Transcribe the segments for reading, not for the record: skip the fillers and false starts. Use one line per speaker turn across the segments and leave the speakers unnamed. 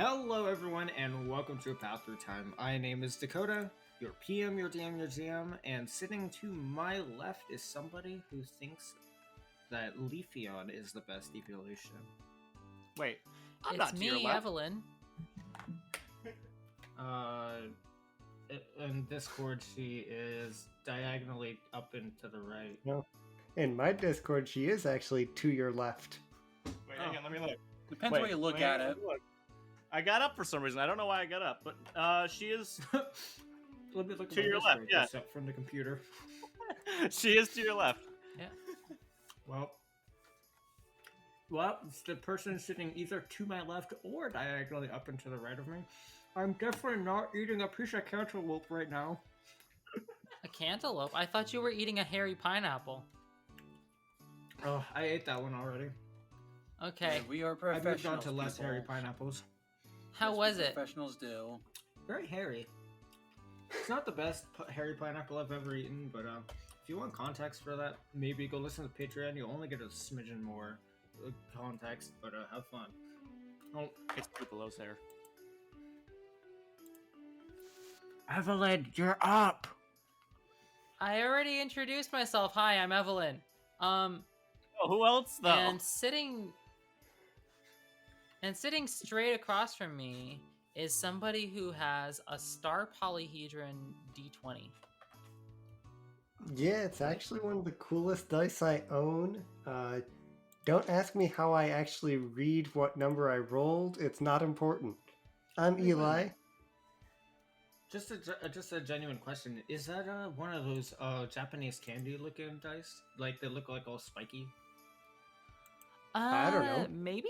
Hello everyone and welcome to Path Through Time. My name is Dakota, your PM, your DM, your GM, and sitting to my left is somebody who thinks that Leafeon is the best evolution.
Wait, I'm
It's
not to your
me,
left.
Evelyn.
In Discord she is diagonally up and to the right.
No. In my Discord, she is actually to your left.
Wait, hang on, let me look.
Depends where you look at it.
Look. I got up for some reason. I don't know why I got up, but she is
Let me look at
To
my
your
Discord,
left, yeah.
except from the computer.
she is to your left.
Well, it's the person sitting either to my left or diagonally up and to the right of me. I'm definitely not eating a piece of cantaloupe right now.
A cantaloupe? I thought you were eating a hairy pineapple.
Oh, I ate that one already.
Okay.
Yeah, we are
I
professionals.
moved on to less
people.
hairy pineapples.
How
That's
was
what
it?
Professionals do.
Very hairy. It's not the best hairy pineapple I've ever eaten, but if you want context for that, maybe go listen to Patreon. You'll only get a smidgen more context, but have fun. Oh,
It's Tupelo's hair.
Evelyn, you're up!
I already introduced myself. Hi, I'm Evelyn.
Oh, who else though?
And sitting straight across from me is somebody who has a star polyhedron D20.
Yeah, it's actually one of the coolest dice I own. Don't ask me how I actually read what number I rolled. It's not important. I'm Eli.
Just a genuine question. Is that one of those Japanese candy looking dice? Like they look like all spiky?
I don't know.
Maybe?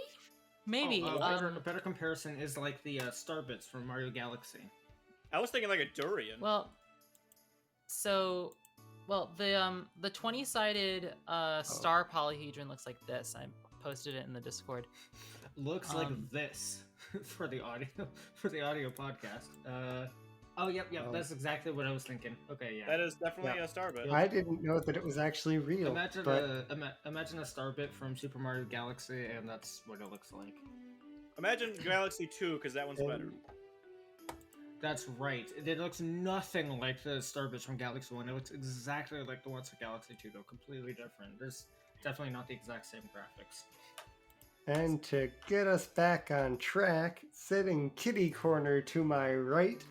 Maybe.
A better comparison is like the Star Bits from Mario Galaxy.
I was thinking like a durian.
Well, the 20-sided star polyhedron looks like this. I posted it in the Discord.
Looks like this for the audio podcast. Yep,
Oh.
that's exactly what I was thinking. Okay, yeah.
That is definitely
Yeah.
a starbit.
I didn't know that it was actually real.
Imagine
but
imagine a star bit from Super Mario Galaxy, and that's what it looks like.
Imagine Galaxy 2, because that one's better.
That's right. It looks nothing like the star bits from Galaxy 1. It looks exactly like the ones from Galaxy 2, though completely different. There's definitely not the exact same graphics.
And to get us back on track, sitting kitty corner to my right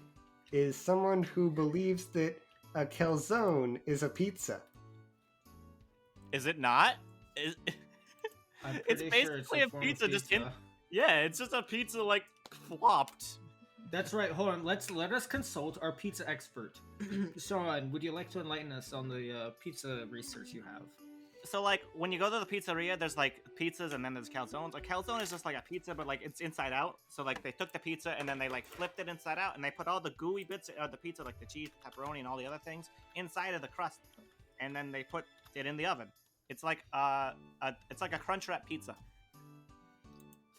is someone who believes that a calzone is a pizza.
Is it not?
I'm
It's
pretty sure
basically
a
a
form of
pizza, just in.
pizza.
Yeah, it's just a pizza like flopped.
That's right. Hold on. Let us consult our pizza expert. Shawn, would you like to enlighten us on the pizza research you have?
So like when you go to the pizzeria, there's like pizzas and then there's calzones. A calzone is just like a pizza, but like it's inside out. So like they took the pizza and then they like flipped it inside out and they put all the gooey bits of the pizza, like the cheese, pepperoni, and all the other things inside of the crust, and then they put it in the oven. It's like it's like a crunch wrap pizza.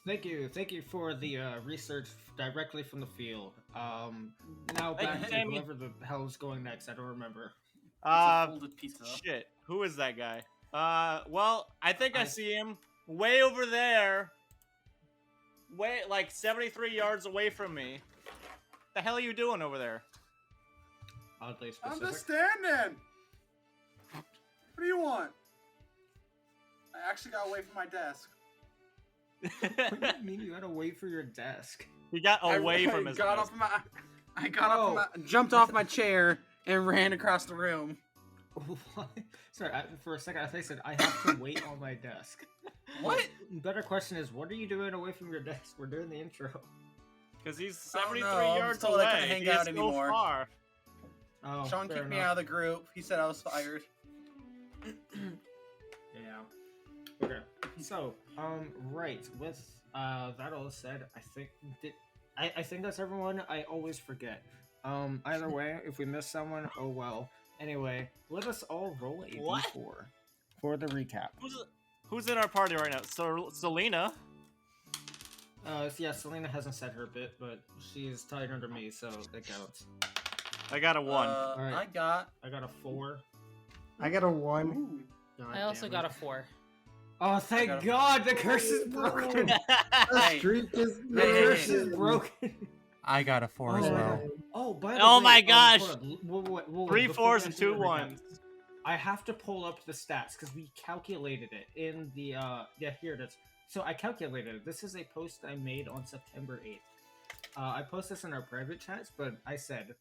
Thank you for the research directly from the field. Now
Hey,
back to
Sammy.
whoever the hell is going next. I don't remember.
It's a folded pizza.
Shit. Who is that guy? Well, I think I
I-
see him way over there. Way, like 73 yards away from me. The hell are you doing over there?
Oddly
I'm
specific.
just standing. What do you want? I actually got away from my desk.
What do you mean you had to wait for your desk?
He got away
I
from his
got
desk.
off my. I got up, jumped off my chair and ran across the room.
What? Sorry, for a second I thought you said I have to wait on my desk.
What?
Better question is, what are you doing away from your desk? We're doing the intro.
Because he's
Oh,
73
no, I was
yards
told I
away.
couldn't hang
He
out
is so
anymore.
far.
Oh,
Shawn
fair
kicked me
enough.
out of the group. He said I was fired.
Yeah. Okay. So, right. With that all said, I think that's everyone. I always forget. Either way, if we miss someone, oh well. Anyway, let us all roll a
What?
d4 for the recap.
Who's in our party right now? So Selena.
Yeah, Selena hasn't said her bit, but she's tied under me, so that counts.
I got a 1.
Alright.
I got.
I got a 4.
I got a 1.
Ooh.
God
I also
damn
got
it.
a 4.
Oh, thank God, the curse is broken.
The
Hey.
streak is
The curse is broken.
I got a 4 as
Oh,
well.
Oh, by the
Oh
way,
my gosh.
hold on. Whoa,
3
before we
4s and
actually
2
do the recap,
1s.
I have to pull up the stats because we calculated it in the yeah, here it is. So I calculated it. This is a post I made on September 8th. I posted this in our private chats, but I said,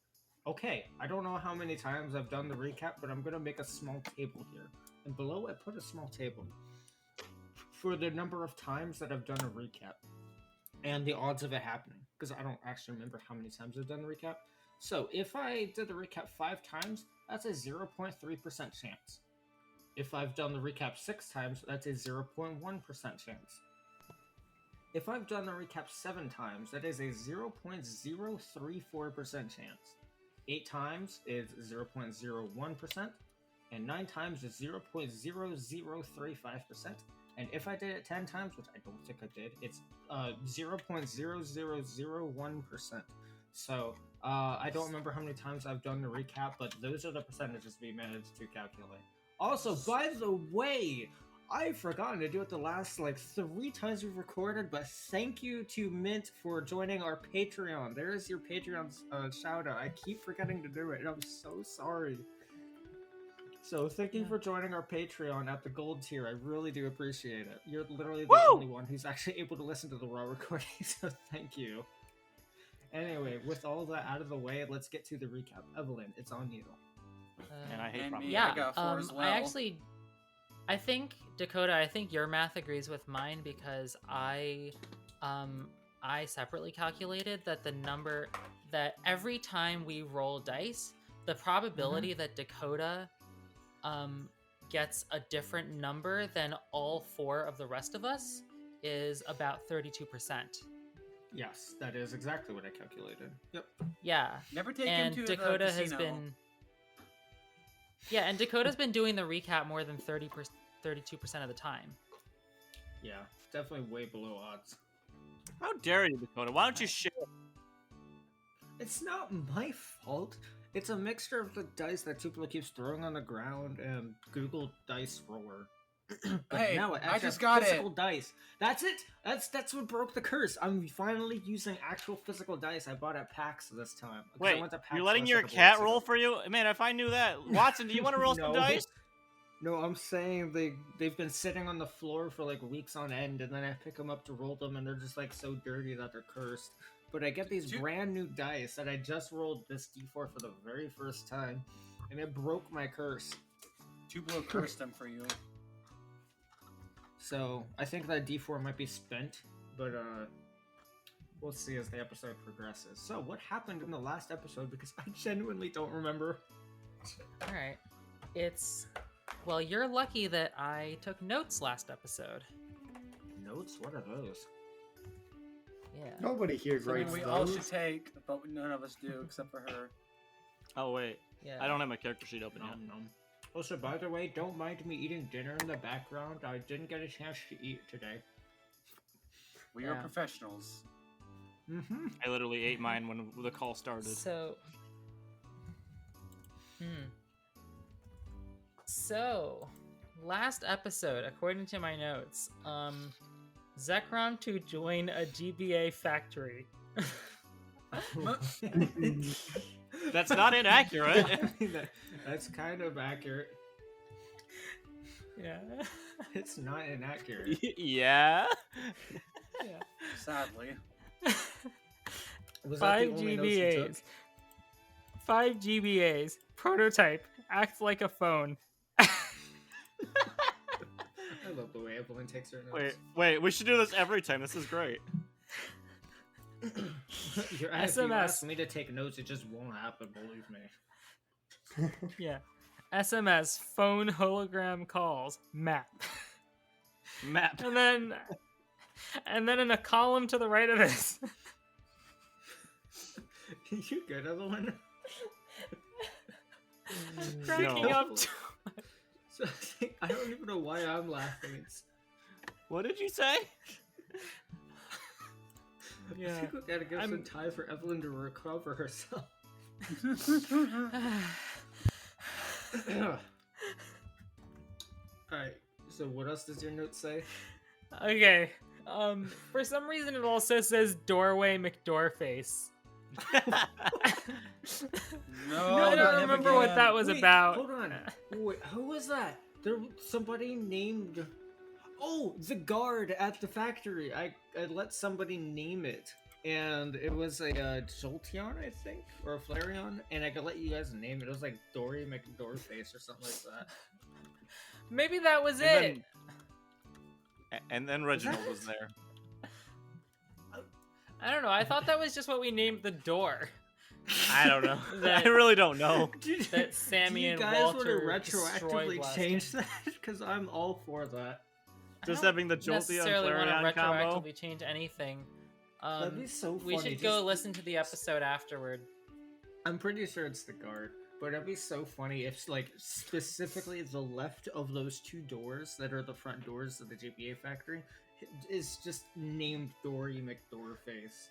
okay, I don't know how many times I've done the recap, but I'm gonna make a small table here. And below I put a small table for the number of times that I've done a recap and the odds of it happening, because I don't actually remember how many times I've done the recap. So if I did the recap 5 times, that's a 0.3% chance. If I've done the recap 6 times, that's a 0.1% chance. If I've done the recap 7 times, that is a 0.034% chance. 8 times is 0.01%, and 9 times is 0.0035%. And if I did it 10 times, which I don't think I did, it's 0.0001%. So I don't remember how many times I've done the recap, but those are the percentages we managed to calculate. Also, by the way, I've forgotten to do it the last like 3 times we've recorded, but thank you to Mint for joining our Patreon. There's your Patreon shout out. I keep forgetting to do it, and I'm so sorry. So thank you for joining our Patreon at the gold tier. I really do appreciate it. You're literally the only one who's actually able to listen to the raw recording, so thank you. Anyway, with all that out of the way, let's get to the recap. Evelyn, it's on you.
And I hate
And
problems.
me.
Yeah,
I got 4 as well.
I think Dakota, I think your math agrees with mine because I separately calculated that the number that every time we roll dice, the probability that Dakota gets a different number than all 4 of the rest of us is about 32%.
Yes, that is exactly what I calculated. Yep.
Yeah.
Never take
And
him to
Dakota
the
has
casino.
been and Dakota's been doing the recap more than 32% of the time.
Yeah, definitely way below odds.
How dare you, Dakota? Why don't you share?
It's not my fault. It's a mixture of the dice that Tupelo keeps throwing on the ground and Google Dice Roller. But
Hey,
now it
I
actually
just
has
got
physical
it.
dice. That's it. That's what broke the curse. I'm finally using actual physical dice I bought at PAX this time. 'Cause I
Wait,
went to PAX
you're letting
last
your
couple
cat
weeks
roll
ago.
for you? Man, if I knew that. Watson, do you want to roll some
No.
dice?
No, I'm saying they've been sitting on the floor for like weeks on end, and then I pick them up to roll them, and they're just like so dirty that they're cursed. But I get these brand new dice that I just rolled this D4 for the very first time, and it broke my curse.
Tupelo cursed them for you.
So I think that D4 might be spent, but we'll see as the episode progresses. So what happened in the last episode? Because I genuinely don't remember.
All right. Well, you're lucky that I took notes last episode.
Notes? What are those?
Yeah.
Nobody here
Something
writes
we all
those.
should take, but none of us do except for her.
Oh, wait.
Yeah.
I don't have my character sheet open yet.
Nom nom. Also, by the way, don't mind me eating dinner in the background. I didn't get a chance to eat today.
We are
Yeah.
professionals.
Mm-hmm.
I literally ate mine when the call started.
So. So, last episode, according to my notes, Zekrom to join a GBA factory.
That's not inaccurate.
That's kind of accurate.
Yeah.
It's not inaccurate.
Yeah.
Yeah.
Sadly.
Was that the
5
only notes you took?
GBAs. 5 GBAs. Prototype. Act like a phone.
I love the way Evelyn takes her
Wait,
notes.
wait. We should do this every time. This is great.
If you
SMS.
ask me to take notes, it just won't happen, believe me.
Yeah. SMS. Phone hologram calls. Map.
Map.
And then in a column to the right of this.
You good, Evelyn?
Cracking
No.
up.
So, I don't even know why I'm laughing. It's,
What did you say?
I
Yeah.
think we gotta give some
I'm-
time for Evelyn to recover herself. Alright, So what else does your note say?
Okay. For some reason it also says doorway McDoorface.
No,
I
not
don't
him
remember what
again.
that was
Wait,
about.
Hold on. Wait, who was that? Somebody named. Oh, the guard at the factory. I let somebody name it, and it was a Jolteon, I think, or a Flareon, and I could let you guys name it. It was like Dory McDoorface or something like that.
Maybe that was it.
And then Reginald was there.
I don't know. I thought that was just what we named the door.
I don't know.
That-
I really don't know.
That Sammy
Do you
and
guys
Walter
want to
destroyed
retroactively
last
change
game.
that? Because I'm all for that.
Just
I don't
having the Jolteon
necessarily want
Flareon
to
combo.
retroactively change anything.
That'd be so funny.
We should go listen to the episode afterward.
I'm pretty sure it's the guard, but it'd be so funny if, like, specifically the left of those two doors that are the front doors of the GPA factory is just named Dory McDoorface.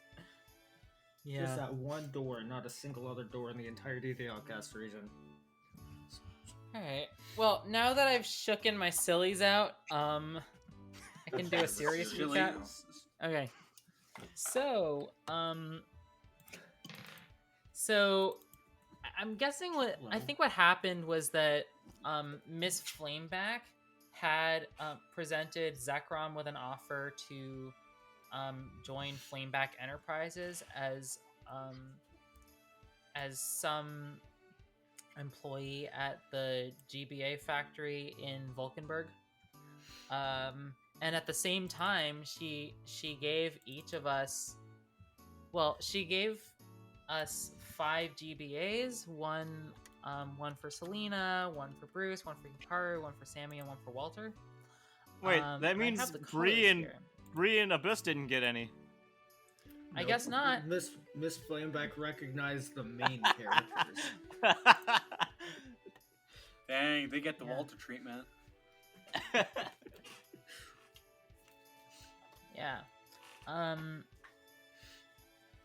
Yeah.
Just that one door, not a single other door in the entirety of the Outcast region.
Alright. Well, now that I've shooken my sillies out, I can do a serious
Silly.
recap. Okay. So, I'm guessing I think what happened was that Miss Flameback had presented Zekrom with an offer to join Flameback Enterprises as some employee at the GBA factory in Vulcanburg. And at the same time, she gave each of us, she gave us 5 GBAs, one for Selena, one for Bruce, one for Hikaru, one for Sammy, and one for Walter.
Wait,
I
that means
have the colors
Bree
here.
and Abyss didn't get any.
I guess not.
Miss Flameback recognized the main characters.
Dang, they get the
Yeah.
Walter treatment.
Yeah.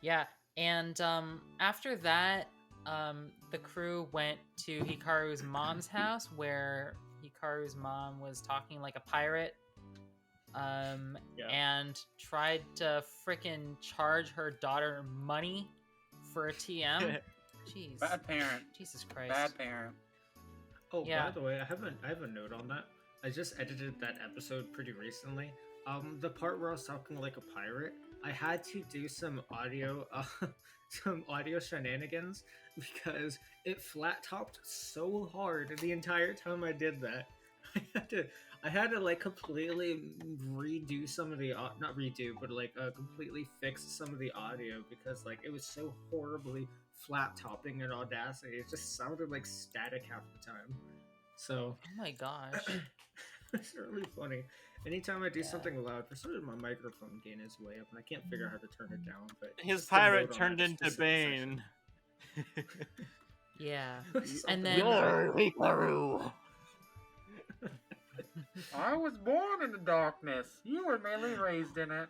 Yeah, and after that, the crew went to Hikaru's mom's house where Hikaru's mom was talking like a pirate. And tried to frickin' charge her daughter money for a TM. Jeez.
Bad parent.
Jesus Christ.
Bad parent.
Oh,
Yeah.
by the way, I have a note on that. I just edited that episode pretty recently. The part where I was talking like a pirate, I had to do some audio shenanigans because it flat topped so hard the entire time I did that. I had to like completely redo some of the not redo, but like completely fix some of the audio because like it was so horribly flat topping in Audacity. It just sounded like static half the time. So
Oh my gosh.
it's really funny. Anytime I do
Yeah.
something loud, for some reason my microphone gain is way up, and I can't figure out how to turn it down. But
His
just a note
pirate
on
turned
that
into
specific
Bane.
Yeah.
section.
And then
Hikaru.
I was born in the darkness. You were merely raised in it.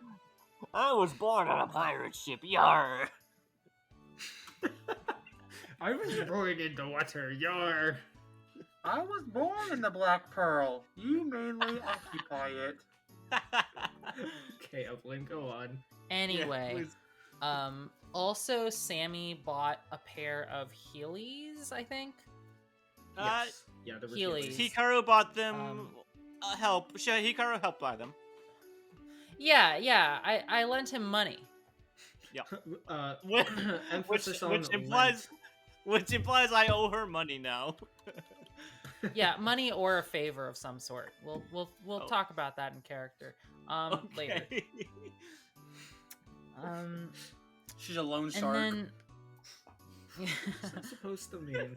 I was born on a pirate ship. Yar.
I was born in the water. Yar.
I was born in the Black Pearl. You mainly occupy it.
Okay, Evelyn, go on.
anyway,
please.
also Sammy bought a pair of Heelys, I think.
Yes. Yeah, there were
Heelys.
Hikaru bought them.
Um,
Hikaru helped buy them.
Yeah, I lent him money.
Which,
emphasis on
which implies I owe her money now.
Yeah, money or a favor of some sort. We'll
Oh.
talk about that in character later.
Okay.
She's a loan
And
shark.
then
What's that supposed to mean?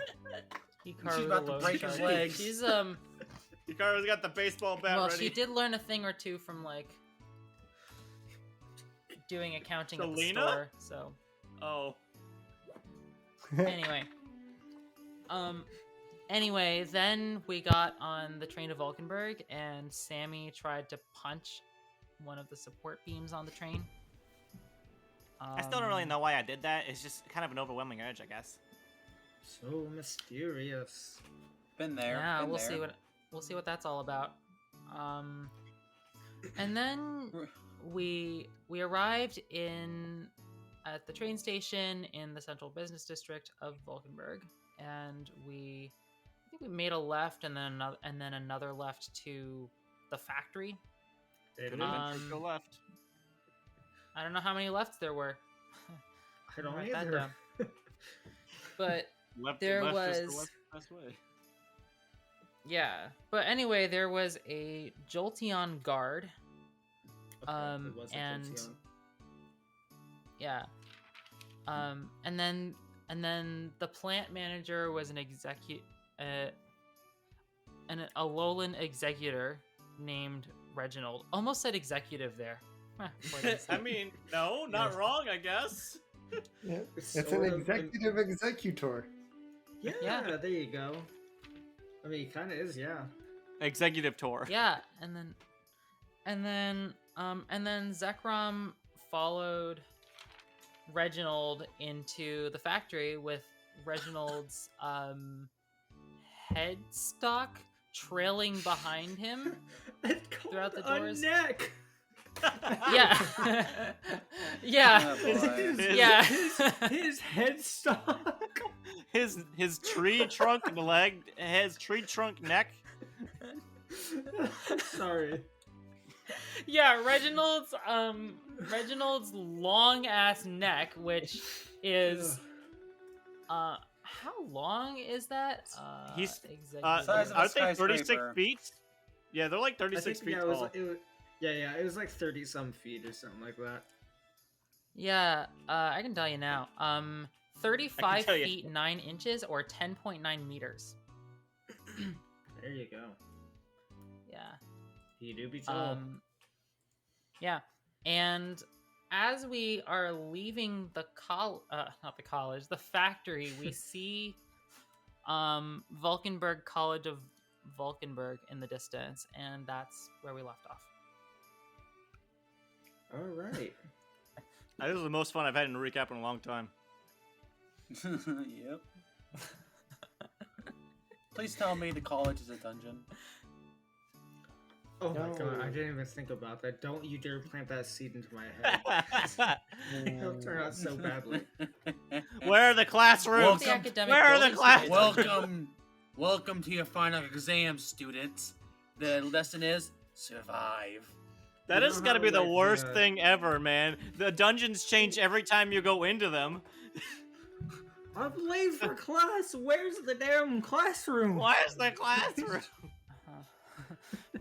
Hikaru
She's about
the
to
loan
break his
shark.
legs.
She's
Hikaru's got the baseball bat
well,
ready.
she did learn a thing or two from like doing accounting at the
Selena?
store. So
Oh.
anyway, then we got on the train to Vulcanburg, and Sammy tried to punch one of the support beams on the train.
I still don't really know why I did that. It's just kind of an overwhelming urge, I guess.
So mysterious.
Been there.
Yeah,
been
we'll
there.
see what that's all about. And then we arrived at the train station in the central business district of Vulcanburg, and I think we made a left and then another left to the factory.
Go left.
I don't know how many lefts there were.
I don't
Write that
either.
down. But
Left,
there
left
was
is the best way.
yeah. But anyway, there was a Jolteon guard.
Okay, it was a
And
Jolteon.
yeah. And then the plant manager was an a Lowland executor named Reginald. Almost said executive there. Huh, what did I say?
I mean, no, not
Yeah.
wrong, I guess.
Yeah.
It's
It's
sort
an
of
executive executor.
Yeah,
Yeah.
there you go. I mean, it kind of is, yeah.
Executive tour.
Yeah, and then Zekrom followed Reginald into the factory with Reginald's headstock trailing behind him.
It's called
Throughout the
a
doors.
neck.
Yeah. Yeah.
Oh, boy.
Yeah.
His headstock.
His tree trunk leg, his tree trunk neck.
Sorry.
Yeah, Reginald's long ass neck, which is how long is that?
He's,
executive-
Size of a
aren't they 36
skyscraper.
feet? Yeah, they're like
I
36
think,
feet
yeah,
tall.
it was like 30 some feet or something like that.
Yeah, I can tell you now. 35
tell you.
feet 9 inches or 10.9 meters.
There you go.
Yeah.
You do be tall.
Yeah, and as we are leaving the not the college, the factory, we see Vulcanburg College of Vulcanburg in the distance, and that's where we left off.
All right.
This is the most fun I've had in a recap in a long time.
Yep. Please tell me the college is a dungeon.
Oh my god,
No.
I didn't even think about that. Don't you dare plant that seed into my head. It'll turn out so badly.
Where are the classrooms?
The academic
Where are the
buildings
class-
today.
Welcome to your final exam, students. The lesson is survive.
That
You
has
know
got to
how,
be the
like,
worst thing ever, man. The dungeons change every time you go into them.
I'm late for class. Where's the damn classroom?
Why is the classroom?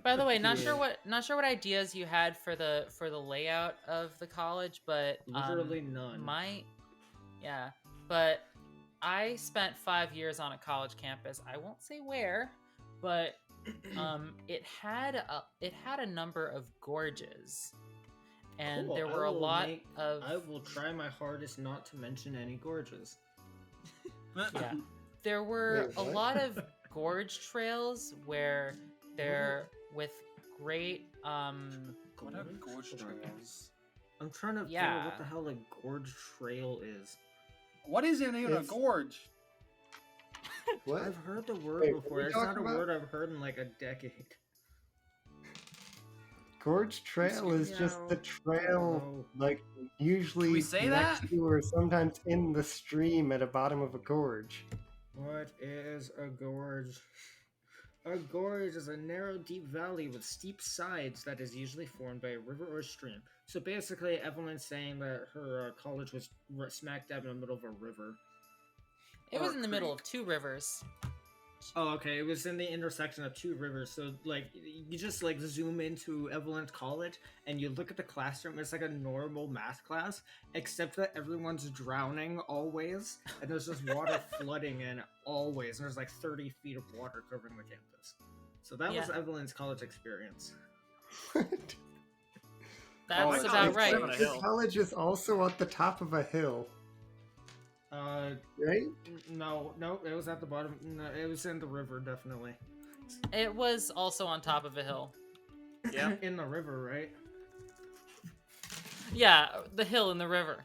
By the way, not
Yeah.
sure what ideas you had for the layout of the college, but
Literally none.
but I spent 5 years on a college campus. I won't say where, but it had a number of gorges, and
Cool,
there
I
were a
will
lot
make-
of
I will try my hardest not to mention any gorges.
yeah. There were
Wait,
a
what?
lot of gorge trails where they're with great
What are gorge trails?
I'm trying to figure
Yeah.
out what the hell a gorge trail is.
What is even a
It's-
gorge?
What?
I've heard the word
Wait, what
before.
are you
It's not a
talking about?
word I've heard in like a decade.
Gorge Trail is just the trail,
No.
like, usually
Can we say
next
that?
to or sometimes in the stream at the bottom of a gorge.
What is a gorge? A gorge is a narrow, deep valley with steep sides that is usually formed by a river or stream. So basically, Evelyn's saying that her college was smack dab in the middle of a river.
it was
or
in the middle of
creek.
2 rivers.
Oh, okay. It was in the intersection of 2 rivers. So, like, you just, like, zoom into Evelyn's college and you look at the classroom. It's like a normal math class, except that everyone's drowning always. And there's just water flooding in always. And there's, like, 30 feet of water covering the campus. So that was
Yeah.
Evelyn's college experience.
That's
Oh,
my
about
God,
right.
on a
This
hill.
college is also at the top of a hill, right?
No, it was at the bottom. No, it was in the river, definitely.
It was also on top of a hill.
Yeah.
In the river, right?
Yeah, the hill in the river.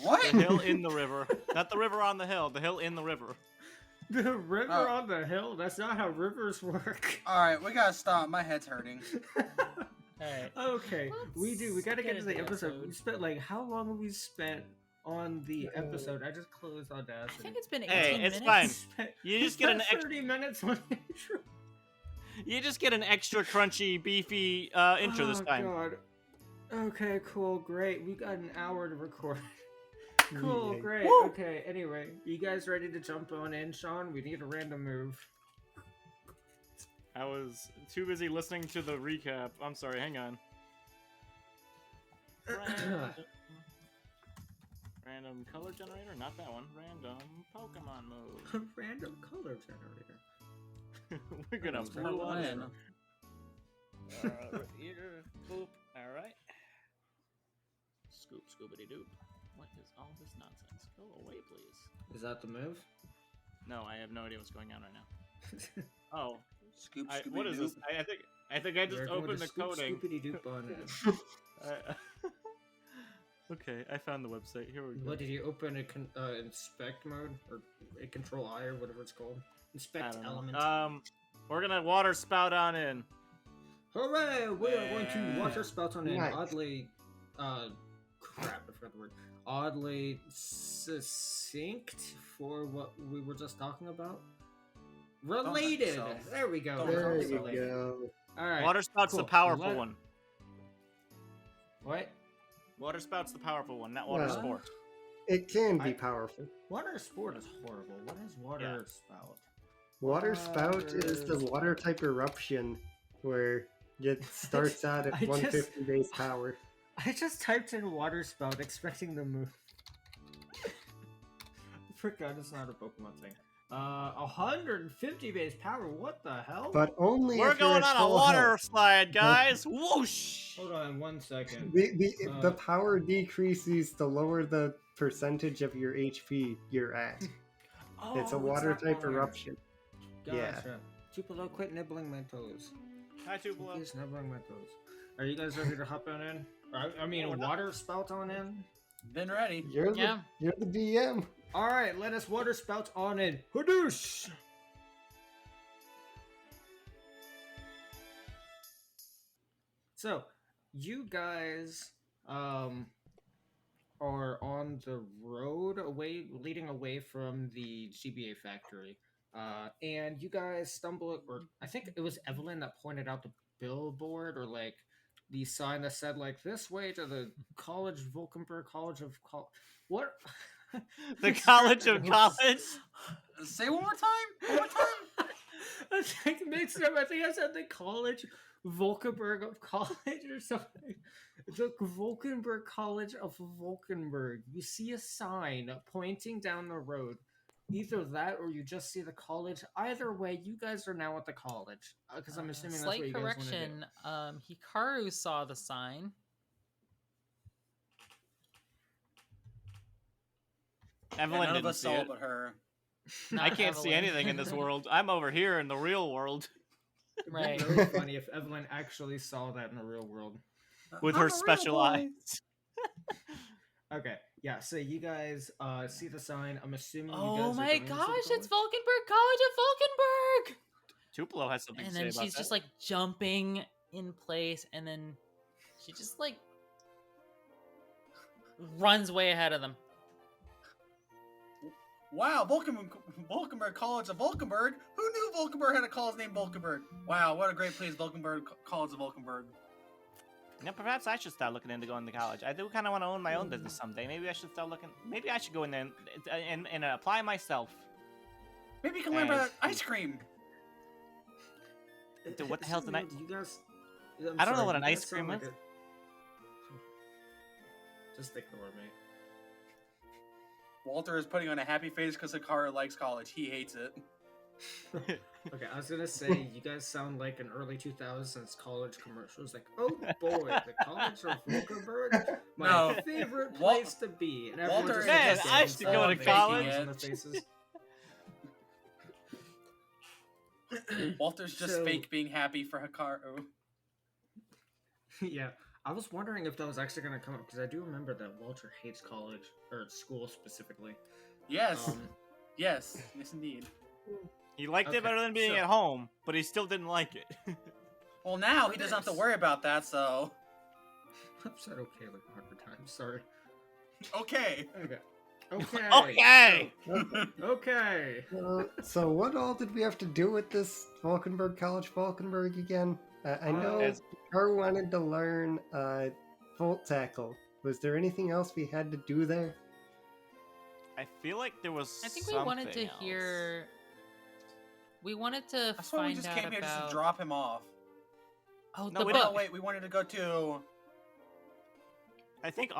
What?
The hill in the river. Not the river on the hill, the hill in the river.
The river
Oh.
on the hill? That's not how rivers work.
All right, we gotta stop. My head's hurting.
Alright.
Okay, we do. We
Let's
gotta get to
into
the episode. We spent like how long have we spent on the episode? I just closed Audacity.
I think it's been 18
Hey,
minutes.
it's fine.
Spent-
You
we
just get an
spent
extra.
30 minutes on the intro.
You just get an extra crunchy, beefy intro this time.
God. Okay, cool, great. We got an hour to record. Cool,
Yeah.
great.
Woo!
Okay, anyway, you guys ready to jump on in, Shawn? We need a random move.
I was too busy listening to the recap. I'm sorry, hang on. Random color generator? Not that one. Random Pokemon move.
Random color generator.
We're gonna
That's
blue
not
on
one.
in. Here, boop. Alright. Scoop, scoobity doop. What is all this nonsense? Go away, please.
Is that the move?
No, I have no idea what's going on right now. Oh,
Scoop,
what is this? I think I just
We're going
opened
to
the
scoop,
coding.
Scoopity-doop on it.
Okay, I found the website. Here we go.
What did you open? A inspect mode or a control I or whatever it's called?
I
Inspect
don't know.
element.
We're gonna water spout on in.
Hooray! We are going to
Yeah.
water spout on an
Nice.
oddly, crap, I forgot the word. Oddly succinct for what we were just talking about. Related.
yourself.
There we go.
Don't
There
Related.
you go.
All right.
Water spout's the
cool.
powerful
Let-
one.
What?
Water spout's the powerful one, not water
Well,
sport.
It can be
I-
powerful.
Water sport is horrible. What is water
Yeah.
spout?
Water spout is the water type eruption where it starts out at
I just-
150 base power.
I just typed in water spout expecting the move. Forgot it's not a Pokemon thing. 150 base power. What the hell?
But only
We're
if you're
going
at
on a
full
water
health.
slide, guys. Whoosh!
Hold on 1 second.
The power decreases the lower the percentage of your HP you're at.
Oh,
It's a water
that
type
water.
eruption. Yeah.
Gotcha. Tupelo, quit nibbling my toes.
Hi, Tupelo.
Please nibbling my toes. Are you guys ready to hop on in? I mean,
Oh, we're not-
water spout on in?
Been ready.
You're
Yeah.
the DM.
All right, let us water spout on in. Hadoosh! So, you guys are on the road leading away from the GBA factory. And you guys stumble, or I think it was Evelyn that pointed out the billboard or like the sign that said like this way to the college, Vulcanburg College of what?
The College of College.
Say one more time. One more time.
I think mixed up. I think I said the college, Vulcanburg of College or something. The Vulcanburg College of Vulcanburg. You see a sign pointing down the road. Either that or you just see the college. Either way, you guys are now at the college. Because I'm assuming that's what
Slight
you guys want to do.
correction. Hikaru saw the sign.
Evelyn
None of
didn't
us
see
saw
it.
but her.
I
Not
can't see
Evelyn.
anything in this world. I'm over here in the real world
It'd be
Right.
very funny if Evelyn actually saw that in the real world.
with
I'm
her
a real
special
boy.
eyes.
Okay, yeah. So you guys see the sign. I'm assuming. you
Oh
guys are
my
going to the
gosh, it's
college?
Vulcanburg College of Vulcanburg!
Tupelo has something
And
to say
then
about
she's
that.
just like jumping in place, and then she just like runs way ahead of them.
Wow, Vulcanburg College of Vulcanburg. Who knew Vulcanburg had a college named Vulcanburg? Wow, what a great place, Vulcanburg College of Vulcanburg.
Yeah, perhaps I should start looking into going to college. I do kind of want to own my own business someday. Maybe I should start looking. Maybe I should go in there and apply myself.
Maybe you can learn about ice cream.
Dude, what the hell's an ice-
You guys.
I don't know what
you
an
guys
ice
sound
cream
like
is.
Just ignore me.
Walter is putting on a happy face because Hikaru likes college. He hates it.
Okay, I was gonna say you guys sound like an early 2000s college commercial. It's like, oh boy, the college of Vulcanburg, my
No.
favorite
Wal-
place to be. And
Walter
everyone just
Man,
looks
I
at
should
them
go
and
to
faking
college.
it on their faces.
Walter's just
So-
fake being happy for Hikaru.
Yeah, I was wondering if that was actually gonna come up because I do remember that Walter hates college or school specifically.
Yes,
Um,
yes, yes indeed.
He liked it
Okay,
better than being
so-
at home, but he still didn't like it.
Well, now he doesn't have to worry about that, so.
I've said okay like 100 times. Sorry.
Okay.
Okay. Okay.
Okay.
So- okay.
So what all did we have to do with this Vulcanburg College Vulcanburg again? I know
As-
Hikaru wanted to learn Volt Tackle. Was there anything else we had to do there?
I feel like there was.
I think we wanted to
something else.
hear. We wanted to
That's why we
find
just
out
came here just to
about.
drop him off.
Oh,
No,
the
we
book.
didn't-
Oh, wait, we wanted to go to.
I think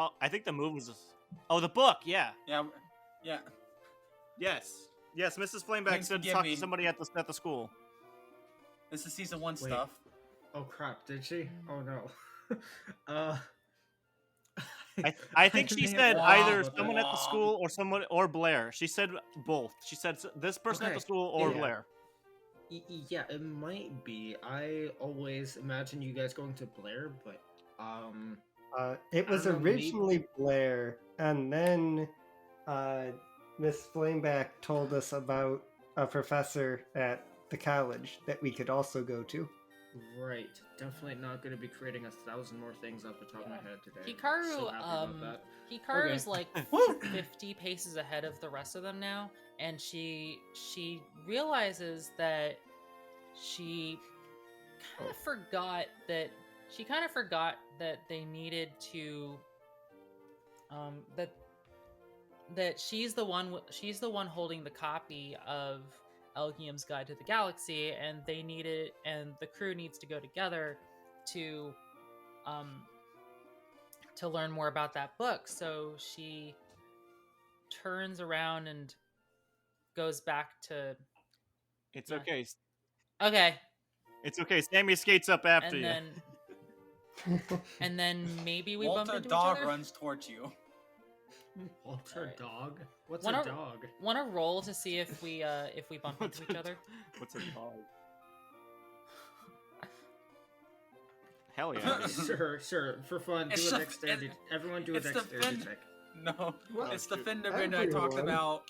the move was. Oh, the book. Yeah.
Yeah. Yeah.
Yes. Yes. Mrs. Flameback
Please
said to
forgive
talk
me.
to somebody at the school.
This is season 1
Wait.
stuff.
Oh crap! Did she? Oh no.
I think she
may have
said
forgotten
either
about
someone
that.
at the school or someone or Blair. She said both. She said this person at
Okay.
the school or
Yeah.
Blair.
Yeah, it might be. I always imagine you guys going to Blair, but
It was
I don't know, maybe-
originally Blair, and then Miss Flameback told us about a professor at the college that we could also go to.
right. Definitely not going to be creating 1,000 more things off the top of my head today.
Hikaru,
So happy about that.
Hikaru's like
Woo!
50 paces ahead of the rest of them now, and she realizes that she kind of forgot that they needed to that she's the one holding the copy of Elgium's Guide to the Galaxy, and the crew needs to go together to learn more about that book. So she turns around and goes back to
It's
Yeah.
okay.
okay,
It's okay. Sammy skates up after
and
you.
then maybe we bump
Walter
into
Dog
each other.
runs towards you.
Walter
Alright.
Dog? What's
Wanna-
a dog?
Want to roll to see if we bump
What's
into each
a
other?
What's a dog? Hell yeah.
Sure. For fun,
It's
do a
the-
dexterity. Everyone do a
it's the
dexterity
fin-
check.
No,
Well,
it's the
shoot.
Fenderman I talked
Everyone.
about.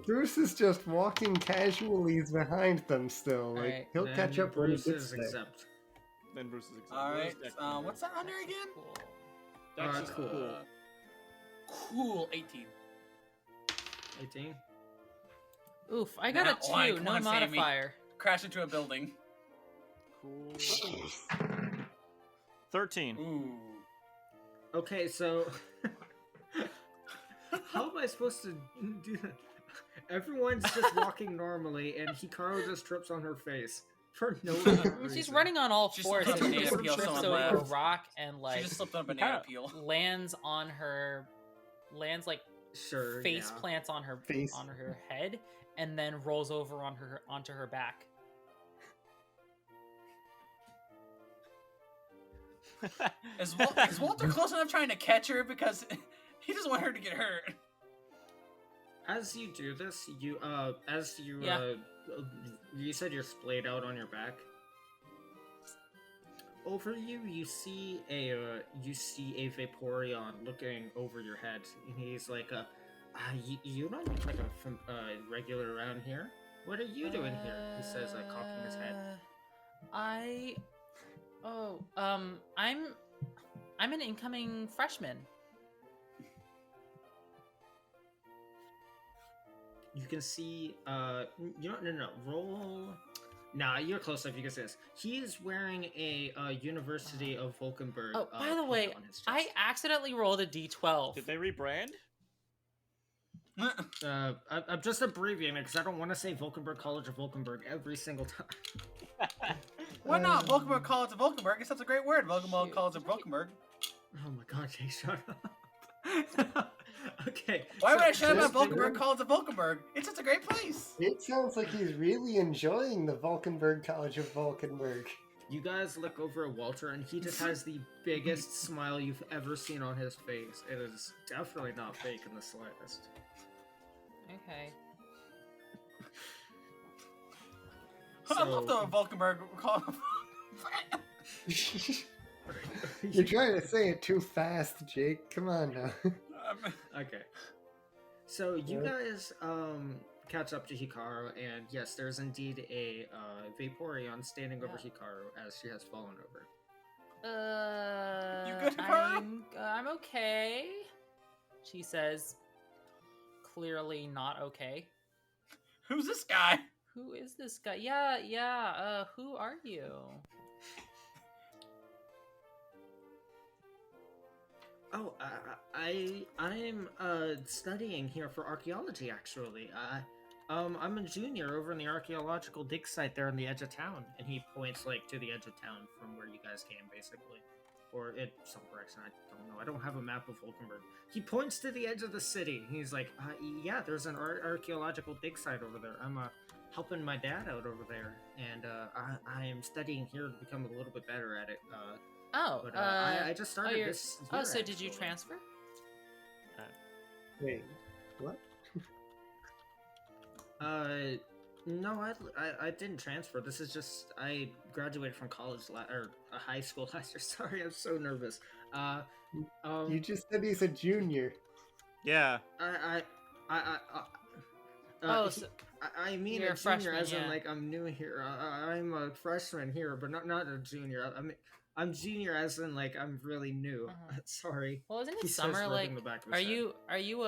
Bruce is just walking casually he's behind them still. Like
Alright,
he'll catch
Then
up when he
Bruce
gets
is
there.
exempt.
Then Bruce is excited.
Alright,
Dex
what's that under again?
Cool.
Dex is
cool.
cool.
Cool, 18.
18.
Oof, I got
Nat
a
one,
2,
come
no
on, Sammy.
modifier.
Crash into a building.
Cool. 13.
Ooh.
Okay, so how am I supposed to do that? Everyone's just walking normally, and Hikaru just trips on her face for no reason.
She's running on all
She
fours
slipped
and
on a
she
banana peel,
trips
someone
over a
laughed.
rock and
She
like
just slipped on a banana
kinda
peel.
lands on her like
Sure.
face
yeah.
plants on her
Face.
on her head and then rolls over onto her back.
Is Walter close enough trying to catch her because he doesn't want her to get hurt?
As you do this, you
Yeah.
you said you're splayed out on your back. Over you, you see a Vaporeon looking over your head, and he's like, you don't look like a regular around here. What are you doing here?" He says, cocking his head.
I'm an incoming freshman.
You can see, no, roll. Nah, you're close enough. You can see this. He is wearing a University of Vulcanburg.
Oh, by the
pin
way,
on his chest.
I accidentally rolled a d12.
Did they rebrand?
I'm just abbreviating it because I don't want to say Vulcanburg College of Vulcanburg every single time.
Why not? Vulcanburg College of Vulcanburg. It's such a great word. Vulcanburg
Shoot.
College of Vulcanburg.
Oh my god, Jay, shut up. Okay.
Why would I shut
this
up about
video-
Vulcanburg College of Vulcanburg? It's such a great place.
It sounds like he's really enjoying the Vulcanburg College of Vulcanburg.
You guys look over at Walter, and he just has the biggest smile you've ever seen on his face. It is definitely not fake in the slightest.
Okay.
I love the
So-
Vulcanburg College.
You're trying to say it too fast, Jake. Come on now.
Okay. So you
Yeah.
guys catch up to Hikaru, and yes, there's indeed a Vaporeon standing over
Yeah.
Hikaru as she has fallen over.
You good, Hikaru?
I'm okay. She says, clearly not okay.
Who's this guy?
Who is this guy? Yeah. Who are you?
Oh, I'm studying here for archaeology. Actually, I'm a junior over in the archaeological dig site there on the edge of town, and he points like to the edge of town from where you guys came, basically, or it some direction. I don't know. I don't have a map of Vulcanburg. He points to the edge of the city. He's like, yeah, there's an archaeological dig site over there. I'm helping my dad out over there, and I am studying here to become a little bit better at it. But I just started this year,
so did you
actually.
transfer?
Wait, what?
No, I didn't transfer. This is just I graduated from college or high school last year. Sorry, I'm so nervous.
You just said he's a junior.
Yeah.
I mean
you're
a
a
junior
freshman,
as in
yeah.
like I'm new here. I'm a freshman here, but not a junior. I'm junior as in like I'm really new.
Uh-huh.
Sorry.
Well, isn't it
He starts
summer?
rubbing
Like,
the back of his head.
are you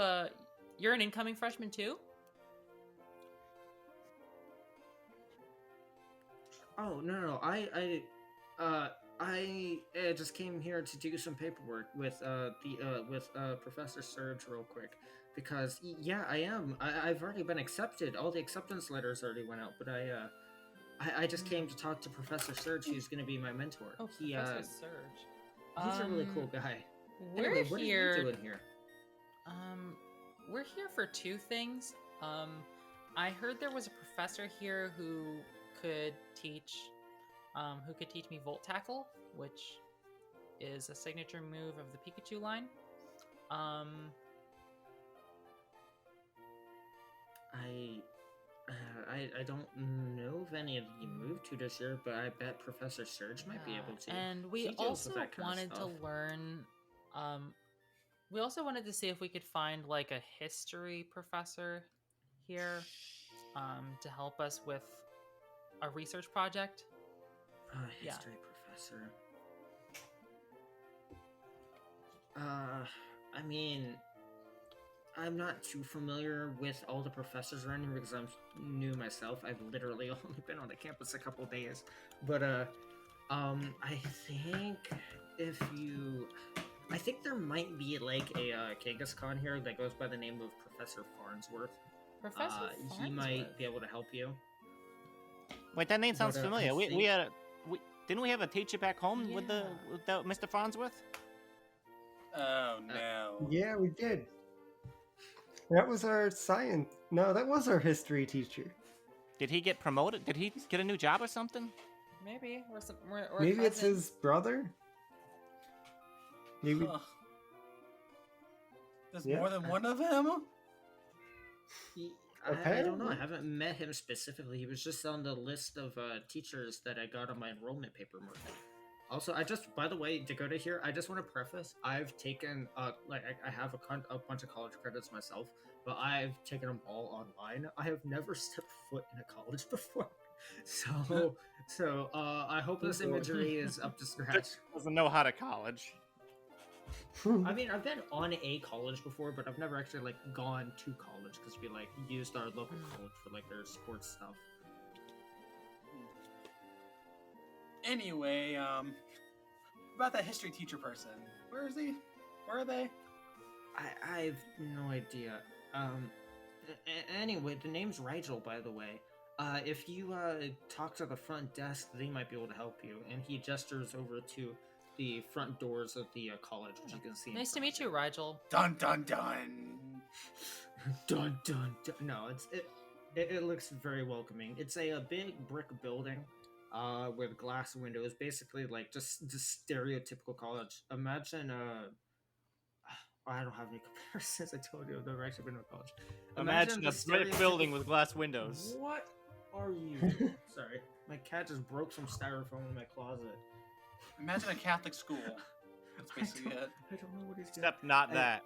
you're an incoming freshman too?
Oh no! I just came here to do some paperwork with Professor Surge real quick because yeah, I am. I've already been accepted. All the acceptance letters already went out, but I just came to talk to Professor Surge, who's going to be my mentor.
Oh,
He
Professor Surge.
he's a really cool guy.
We're
Anyway, what
here.
are you doing here?
We're here for two things. I heard there was a professor here who could teach me Volt Tackle, which is a signature move of the Pikachu line.
I don't know of any of the move tutors here, but I bet Professor Surge might be able to.
And
He
we
deals with
also
that kind of
wanted to
stuff.
learn. We also wanted to see if we could find like a history professor here, to help us with a research project. Yeah.
History professor. I mean, I'm not too familiar with all the professors around here because I'm new myself. I've literally only been on the campus a couple days. But, I think I think there might be like a Kangaskhan here that goes by the name of Professor Farnsworth.
Professor
He might
Farnsworth.
be able to help you.
Wait, that name sounds
But, I
familiar. We
think-
had didn't we have a teacher back home with
Yeah.
the Mr. Farnsworth?
Oh no.
Yeah, we did. That was our science. No, that was our history teacher.
Did he get promoted? Did he get a new job or something?
Maybe we're
Maybe it's
cousins.
his brother. Maybe.
Ugh. There's
Yeah.
more than one of them?
I don't know. I
Apparently.
haven't met him specifically. He was just on the list of teachers that I got on my enrollment paperwork. Also, by the way, Dakota here, I just want to preface, I've taken, I have a bunch of college credits myself, but I've taken them all online. I have never stepped foot in a college before. So, I hope this imagery is up to scratch.
Doesn't know how to college.
I mean, I've been on a college before, but I've never actually, like, gone to college, because we, like, used our local college for, like, their sports stuff.
Anyway, about that history teacher person. Where is he? Where are they?
I've no idea. Anyway, the name's Riolu, by the way. If you talk to the front desk, they might be able to help you. And he gestures over to the front doors of the college, which you can see. in
Nice to
front
meet you, Rigel.
Dun dun dun.
Dun dun dun. No, it looks very welcoming. It's a big brick building, with glass windows. Basically, like just stereotypical college. Imagine I don't have any comparisons. I told you I've never actually been to a college.
Imagine a
the
brick building
stereotypical-
with glass windows.
What are you doing? Sorry, my cat just broke some styrofoam in my closet.
Imagine a Catholic school. That's basically it.
I don't know what he's doing.
Except not
I-
that.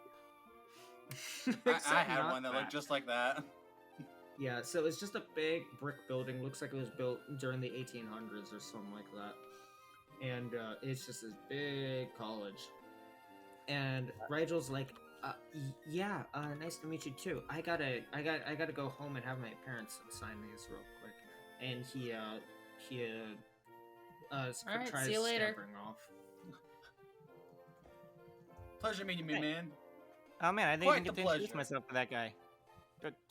I
Except
had
not
one that looked just like that.
Yeah, so it's just a big brick building. Looks like it was built during the 1800s or something like that. And it's just this big college. And Rigel's like, yeah, nice to meet you too. I gotta go home and have my parents sign these real quick. And he
Alright,
tries
see you later.
scampering off.
Pleasure meeting you,
Hey.
man.
Oh man, I didn't
Quite
even get
the
to introduce
pleasure.
myself to that guy.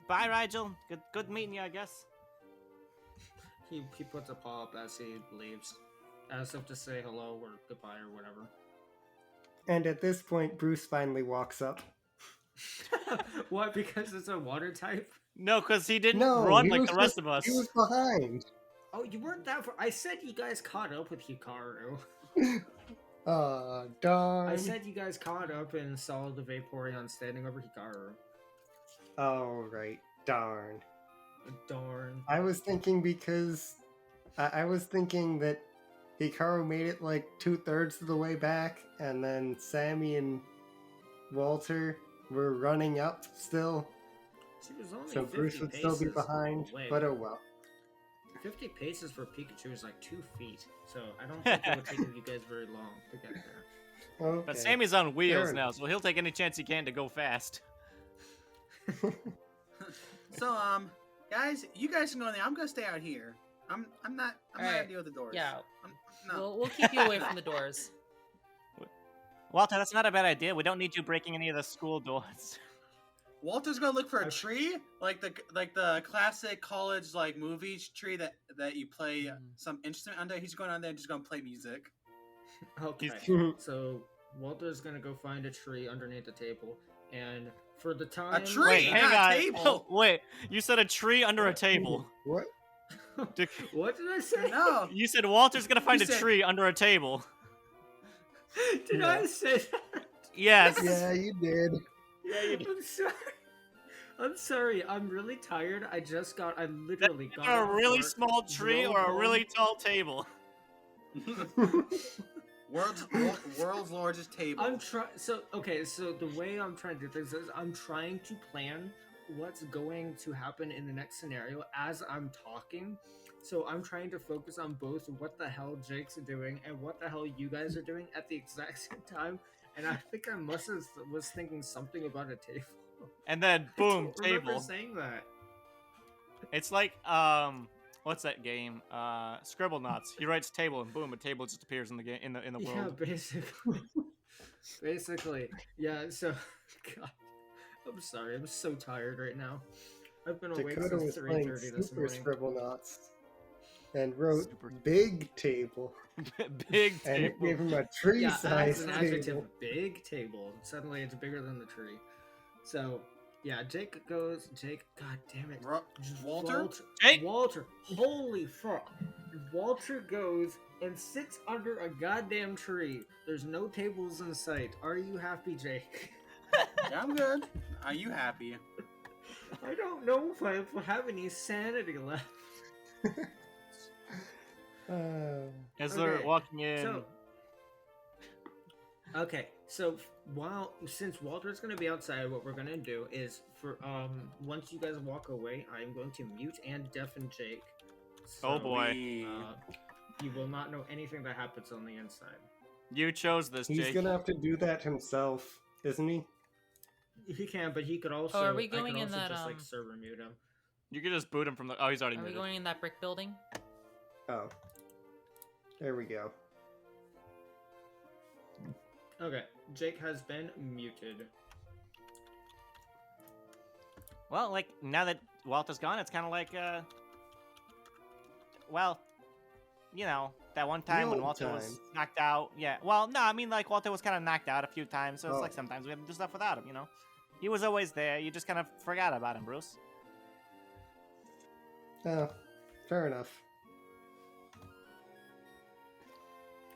Bye, Rigel. Good meeting you, I guess.
He puts a paw up as he leaves, as if to say hello or goodbye or whatever.
And at this point, Bruce finally walks up.
What? Because it's a water type?
No, because he didn't
No,
run
he
like
was
the rest
just-
of us.
He was behind.
Oh, you weren't that far. I said you guys caught up with Hikaru.
Aw, darn.
I said you guys caught up and saw the Vaporeon standing over Hikaru.
Oh, right. Darn.
Darn.
I was thinking because... I was thinking that Hikaru made it like 2/3 of the way back, and then Sammy and Walter were running up still.
She was only
So
50
Bruce would still be
paces
behind,
away.
but oh well.
50 paces for Pikachu is like 2 feet, so I don't think it would take you guys very long to get there.
Okay.
But Sammy's on wheels
Fair
now,
enough.
so he'll take any chance he can to go fast.
So, guys, you guys can go in there. I'm gonna stay out here. I'm not gonna
Alright,
deal with the doors.
Yeah,
No.
we'll keep you away from the doors.
Walter, that's not a bad idea. We don't need you breaking any of the school doors.
Walter's gonna look for a tree, like the classic college like movie tree that you play some instrument under. He's going on there and just gonna play music.
Okay,
He's-
so Walter's gonna go find a tree underneath the table, and for the time...
tree?
Wait, hang
not
on.
a table.
Wait, you said a tree under a table.
What?
What did I say?
No.
You said Walter's gonna find
You
a
said-
tree under a table.
Did
Yeah.
I say that?
Yes.
Yeah, you did.
Yeah, you did.
I'm sorry. I'm sorry. I'm really tired. I literally got
Either
off
a really
work,
small tree
drove
or a
home.
really tall table.
World's largest table.
I'm trying. So the way I'm trying to do things is I'm trying to plan what's going to happen in the next scenario as I'm talking. So I'm trying to focus on both what the hell Jake's doing and what the hell you guys are doing at the exact same time. And I think I was thinking something about a table.
And then
I
boom,
don't remember
table.
saying that.
It's like what's that game? Scribble Knots. He writes table and boom, a table just appears in the game in the
Yeah,
world.
basically. Yeah. So, God, I'm sorry. I'm so tired right now. I've been awake
Dakota
since
was playing
3:30 this
Super
morning.
Scribble Knots and wrote
Super-
big table,
Big
and it
table.
gave him a
Yeah, that's
tree-sized
an adjective.
table.
Big table. Suddenly, it's bigger than the tree. So, yeah, Jake goes. Jake, God damn it.
Walter?
Jake?
Walter. Holy fuck. Walter goes and sits under a goddamn tree. There's no tables in sight. Are you happy, Jake?
Yeah, I'm good. Are you happy?
I don't know if I have any sanity left.
As they're
Okay,
walking in.
So, okay, so since Walter's gonna be outside, what we're gonna do is for once you guys walk away, I'm going to mute and deafen Jake.
Oh boy.
You will not know anything that happens on the inside.
You chose this,
He's
Jake.
gonna have to do that himself, isn't he?
He can, but he could also.
are we
I
going
could
in
also
that,
just like server mute him.
You could just boot him from the. Oh, he's already
Are we
muted.
going in that brick building?
Oh. There we go.
Okay, Jake has been muted.
Well, like now that Walter's gone, it's kind of like well, you know, that one time when
old
Walter was
time.
knocked out. Yeah. Well, no, I mean like Walter was kind of knocked out a few times, so it's
Oh.
like sometimes we have to do stuff without him. You know, he was always there. You just kind of forgot about him, Bruce.
Oh, fair enough.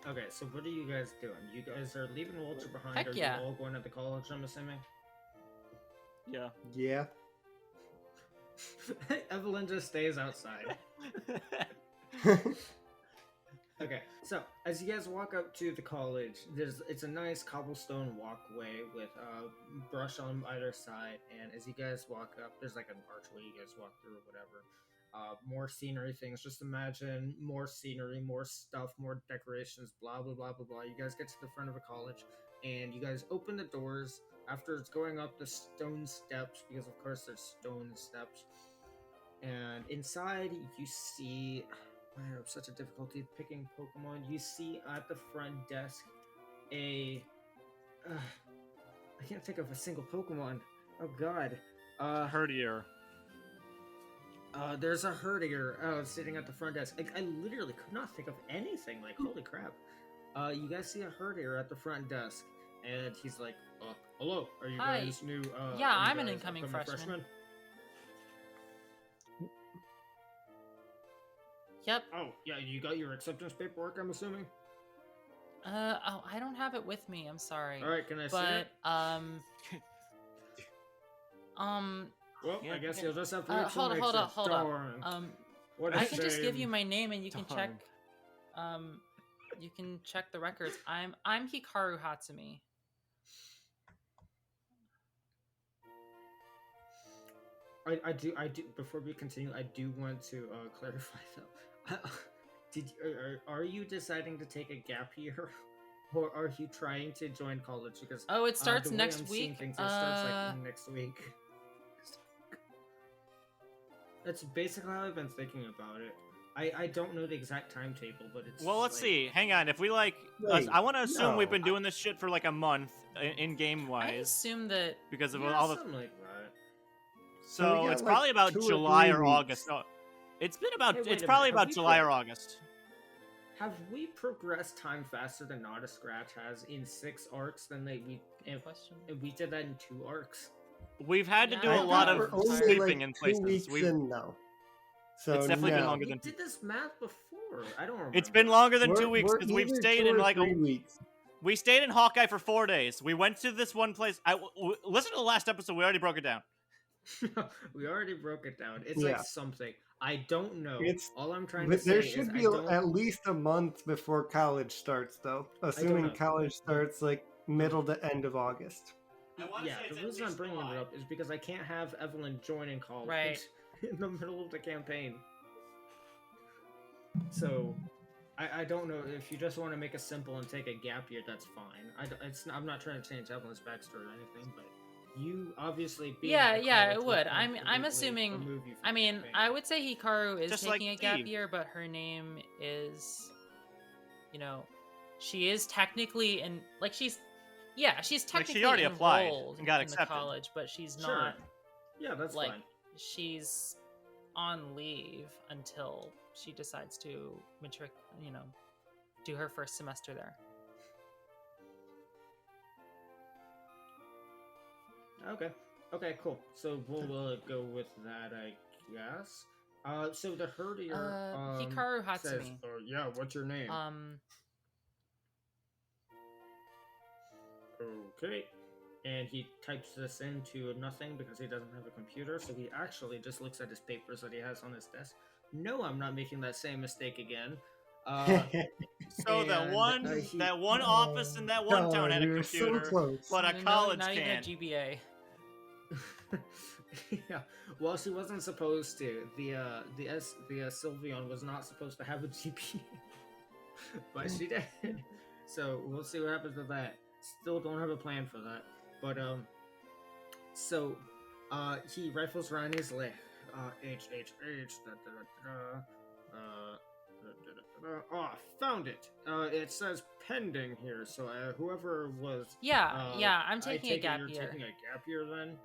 Okay, so what are you guys doing? You guys are leaving Walter behind.
Heck
are
yeah.
you all going to the college? I'm assuming.
Yeah.
Yeah.
Evelyn just stays outside. Okay, so as you guys walk up to the college, it's a nice cobblestone walkway with brush on either side, and as you guys walk up, there's like an archway you guys walk through or whatever. More scenery things. Just imagine more scenery, more stuff, more decorations, blah blah blah blah blah. You guys get to the front of a college, and you guys open the doors. After it's going up the stone steps, because of course there's stone steps, and inside you see. I have such a difficulty picking Pokemon. You see at the front desk a. I can't think of a single Pokemon. Oh God.
Herdier.
There's a Herdier sitting at the front desk. I literally could not think of anything. Like, holy crap. You guys see a Herdier at the front desk, and he's like, hello, are you
Hi.
guys new?
Yeah,
are you
I'm an
guys
incoming
upcoming
freshman. Yep.
Oh, yeah, you got your acceptance paperwork, I'm assuming?
Oh, I don't have it with me. I'm sorry.
Alright, can I see
But
it? Well,
Yeah.
I guess you'll just have to read
hold up.
Darn. What a
I can just give
shame.
you my name and you can check.
Darn.
You can check the records. I'm Hikaru Hatsumi.
I do. Before we continue, I do want to clarify though. Are you deciding to take a gap year, or are you trying to join college? Because
Oh, it starts
the way
next
I'm seeing
week.
things, it starts like next week. That's basically how I've been thinking about it. I don't know the exact timetable, but it's.
Well, let's
like,
see. Hang on. If we like,
Wait,
I want to assume we've
no.
been doing this shit for like a month in game
I
wise
assume that.
because of
Yeah,
all the.
something like that.
So
So
we got,
it's
like,
probably about
2 or
July
3
or
weeks.
August. No, it's been about.
Hey, wait
It's
a
probably
minute, have
about
we
July
put-
or August.
Have we progressed time faster than Not a Scratch has in 6 arcs than
Question.
we did that in 2 arcs?
We've had to
Yeah,
do
I
a
think
lot
we're
of
only,
sleeping in
2
places.
weeks
We've.
in now. So
It's definitely been
no.
longer
We
than.
did this math before. I don't remember.
It's been longer than
We're-
2 weeks
we're
because we've
either
stayed
2
in
or
like
3 weeks.
we stayed in Hawkeye for 4 days. We went to this one place. Listen to the last episode. We already broke it down.
We already broke it down. It's
Yeah.
like something. I don't know.
It's-
All I'm trying to
But
say
there
is
should
I
be
don't.
at least a month before college starts, though. Assuming
know.
college starts like middle to end of August.
Yeah, the reason I'm bringing it up is because I can't have Evelyn join in college
Right.
in the middle of the campaign. So, I don't know if you just want to make it simple and take a gap year. That's fine. I'm not trying to change Evelyn's backstory or anything, but you obviously being
Yeah,
in
yeah,
college
it
will
would.
completely
I'm assuming.
remove you from
I
the
mean,
campaign.
I would say Hikaru is
Just like
taking a gap
Steve.
year, but her name is, she is technically in she's she's
Like, she
technically
already applied
enrolled
and got
in the
accepted.
college, but she's
Sure.
not.
Yeah, that's
like
fine.
she's on leave until she decides to do her first semester there.
Okay, cool. So we'll go with that, I guess. So the Herdier
Hikaru
says,
Hatsumi.
yeah, what's your name? Okay. And he types this into nothing because he doesn't have a computer, so he actually just looks at his papers that he has on his desk. No, I'm not making that same mistake again.
So that
And,
one office in that one town had a
we were so
computer,
close.
but a
No,
college
not even a
can't.
GBA.
yeah. Well, she wasn't supposed to. The Sylveon was not supposed to have a GPA, but she did. So we'll see what happens with that. Still don't have a plan for that. But so he rifles around his leg. H da da da da. Oh, found it. It says pending here. So whoever was.
Yeah, I'm
I
taking a
take it
gap
you're
year.
taking a gap year then.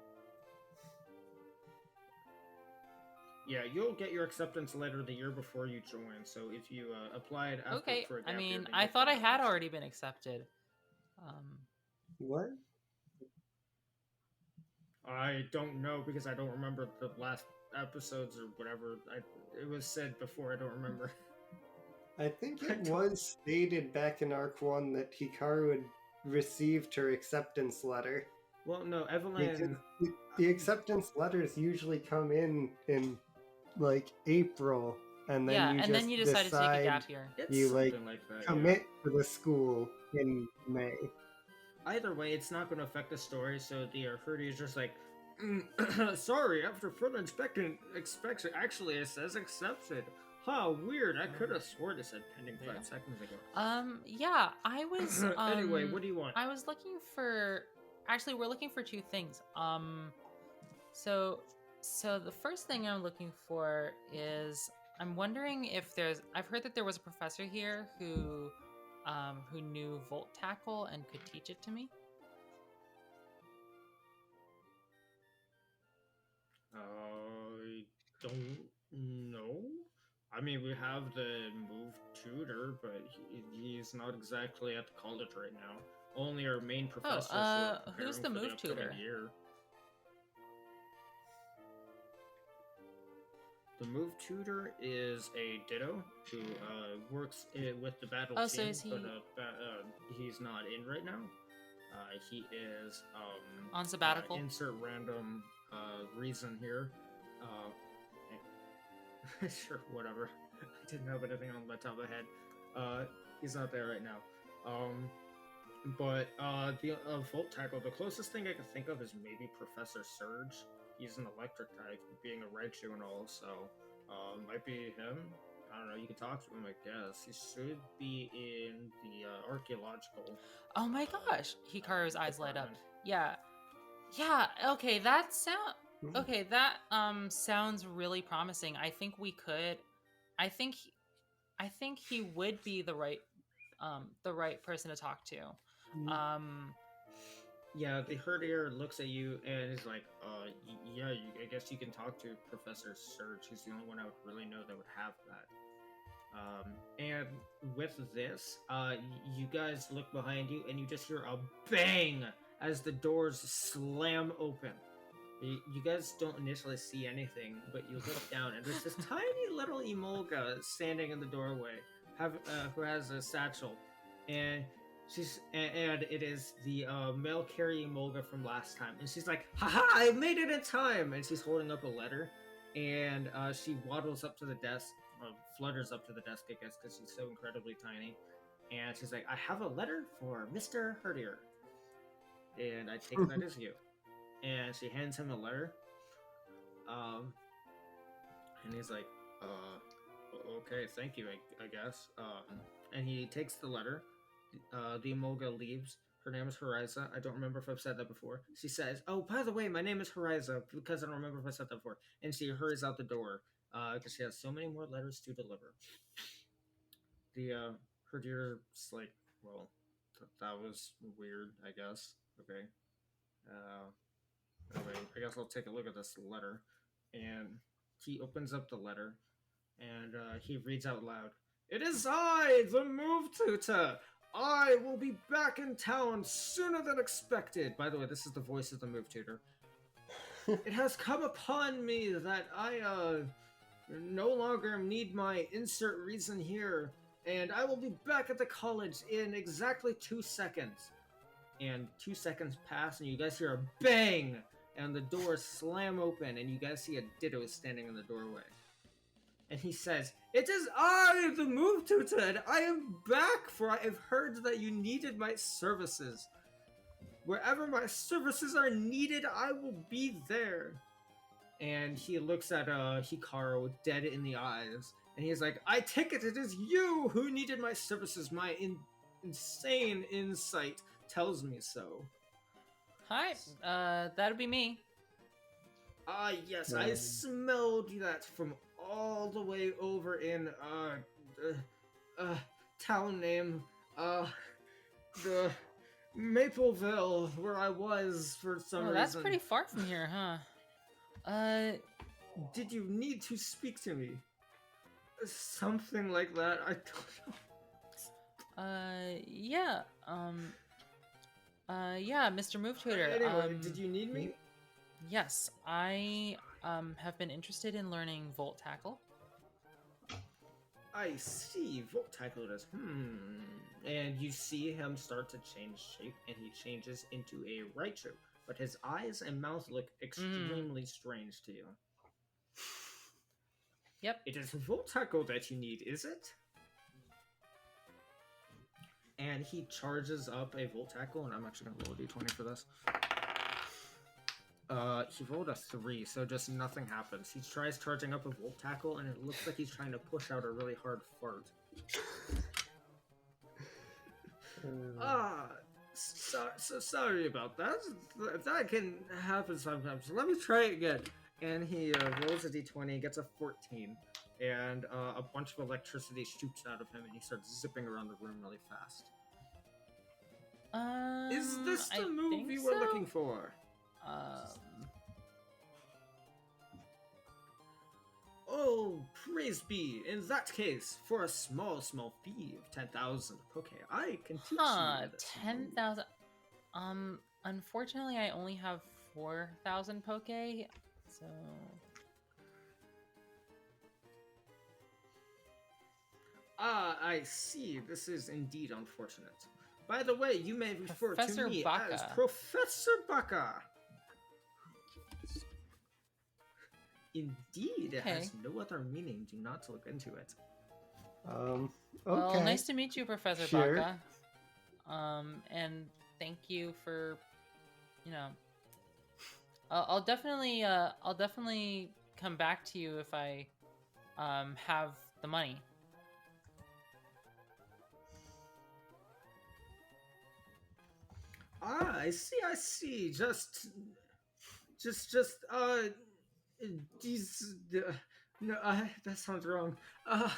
Yeah, you'll get your acceptance letter the year before you join. So if you applied after
Okay,
for a
I
gap year,
mean,
then
I
you'll
thought I
get
had
that.
already been accepted.
What?
I don't know because I don't remember the last episodes or whatever. It was said before. I don't remember.
I think it was stated back in Arc 1 that Hikaru had received her acceptance letter.
Well, no,
Because
Evelyn.
the acceptance letters usually come in like April, and then
Yeah,
you
and
just
then you decided to take a
decide
gap year.
It's
you like
something like that. Yeah.
commit to the school in May.
Either way, it's not going to affect the story. So the Hurdy is just like, sorry. After further inspection, actually it says accepted. Huh, weird. I could have sworn it said pending 5 seconds ago.
Yeah, I was.
Anyway, what do you want?
I was looking for. Actually, we're looking for 2 things. So the first thing I'm looking for is I'm wondering if there's. I've heard that there was a professor here who knew Volt Tackle and could teach it to me.
I don't know. I mean, we have the move tutor, but he's not exactly at the college right now. Only our main professors who are
who's the
preparing for
move
upcoming
tutor?
year. The move tutor is a Ditto who works with the battle team,
so is he...
but he's not in right now. He is
on sabbatical.
Insert random reason here. Sure, whatever. I didn't have anything on the top of my head. He's not there right now. But the Volt Tackle, the closest thing I can think of is maybe Professor Surge. He's an electric type, being a Raichu and all, so might be him. I don't know, you can talk to him, I guess. He should be in the archaeological.
Oh my gosh! Hikaru's eyes light up.
department.
Yeah, okay, that sounds really promising. I think we could. I think he would be the right person to talk to.
Yeah, the herdier looks at you and is like, yeah, I guess you can talk to Professor Surge. He's the only one I would really know that would have that. And with this, you guys look behind you and you just hear a bang as the doors slam open. You guys don't initially see anything, but you look down and there's this tiny little Emolga standing in the doorway, who has a satchel, and it is the mail carrying Emolga from last time, and she's like, "Haha! I made it in time!" And she's holding up a letter, and she waddles up to the desk, flutters up to the desk, I guess, because she's so incredibly tiny, and she's like, "I have a letter for Mr. Herdier," and I think that is you. And she hands him a letter, and he's like, okay, thank you, I guess. And he takes the letter. The Emolga leaves. Her name is Horiza. I don't remember if I've said that before. She says, "Oh, by the way, my name is Horiza," because I don't remember if I said that before. And she hurries out the door, because she has so many more letters to deliver. Her dear's like, well, that was weird, I guess. Okay. Anyway, I guess I'll take a look at this letter. And he opens up the letter, and he reads out loud, "It is I, the move tutor! I will be back in town sooner than expected." By the way, this is the voice of the move tutor. "It has come upon me that I no longer need my insert reason here, and I will be back at the college in exactly 2 seconds." And 2 seconds pass, and you guys hear a bang, and the doors slam open, and you guys see a Ditto standing in the doorway. And he says, "It is I, the move tutor, and I am back, for I have heard that you needed my services. Wherever my services are needed, I will be there." And he looks at Hikaru dead in the eyes, and he's like, "I take it is you who needed my services. My insane insight tells me so."
Hi, that'd be me.
Ah, yes, I smelled that from all the way over in, town name, the Mapleville, where I was for some reason.
That's pretty far from here, huh?
Did you need to speak to me? Something like that, I don't know.
Yeah, yeah, Mr. Move Tutor.
Anyway, did you need me?
Yes, I have been interested in learning Volt Tackle.
I see. Volt Tackle does. And you see him start to change shape, and he changes into a Raichu. But his eyes and mouth look extremely strange to you.
Yep.
It is Voltaco that you need, is it? And he charges up a Voltaco, and I'm actually going to roll a d20 for this. He rolled a 3, so just nothing happens. He tries charging up a Voltaco, and it looks like he's trying to push out a really hard fart. So sorry about that. That can happen sometimes. Let me try it again. And he rolls a d20, gets a 14, and a bunch of electricity shoots out of him, and he starts zipping around the room really fast. Is this the movie we're looking for? Oh, praise be. In that case, for a small fee of 10,000 poke, I can teach you.
10,000. Unfortunately, I only have 4,000 poke, so.
I see. This is indeed unfortunate. By the way, you may refer
Professor
to me
Baka.
as Professor Baka. Indeed, it has no other meaning. Do not look into it.
Okay.
Well, nice to meet you, Professor
Sure.
Baka. And thank you for, I'll definitely come back to you if I, have the money.
I see. These. No, that sounds wrong. I'm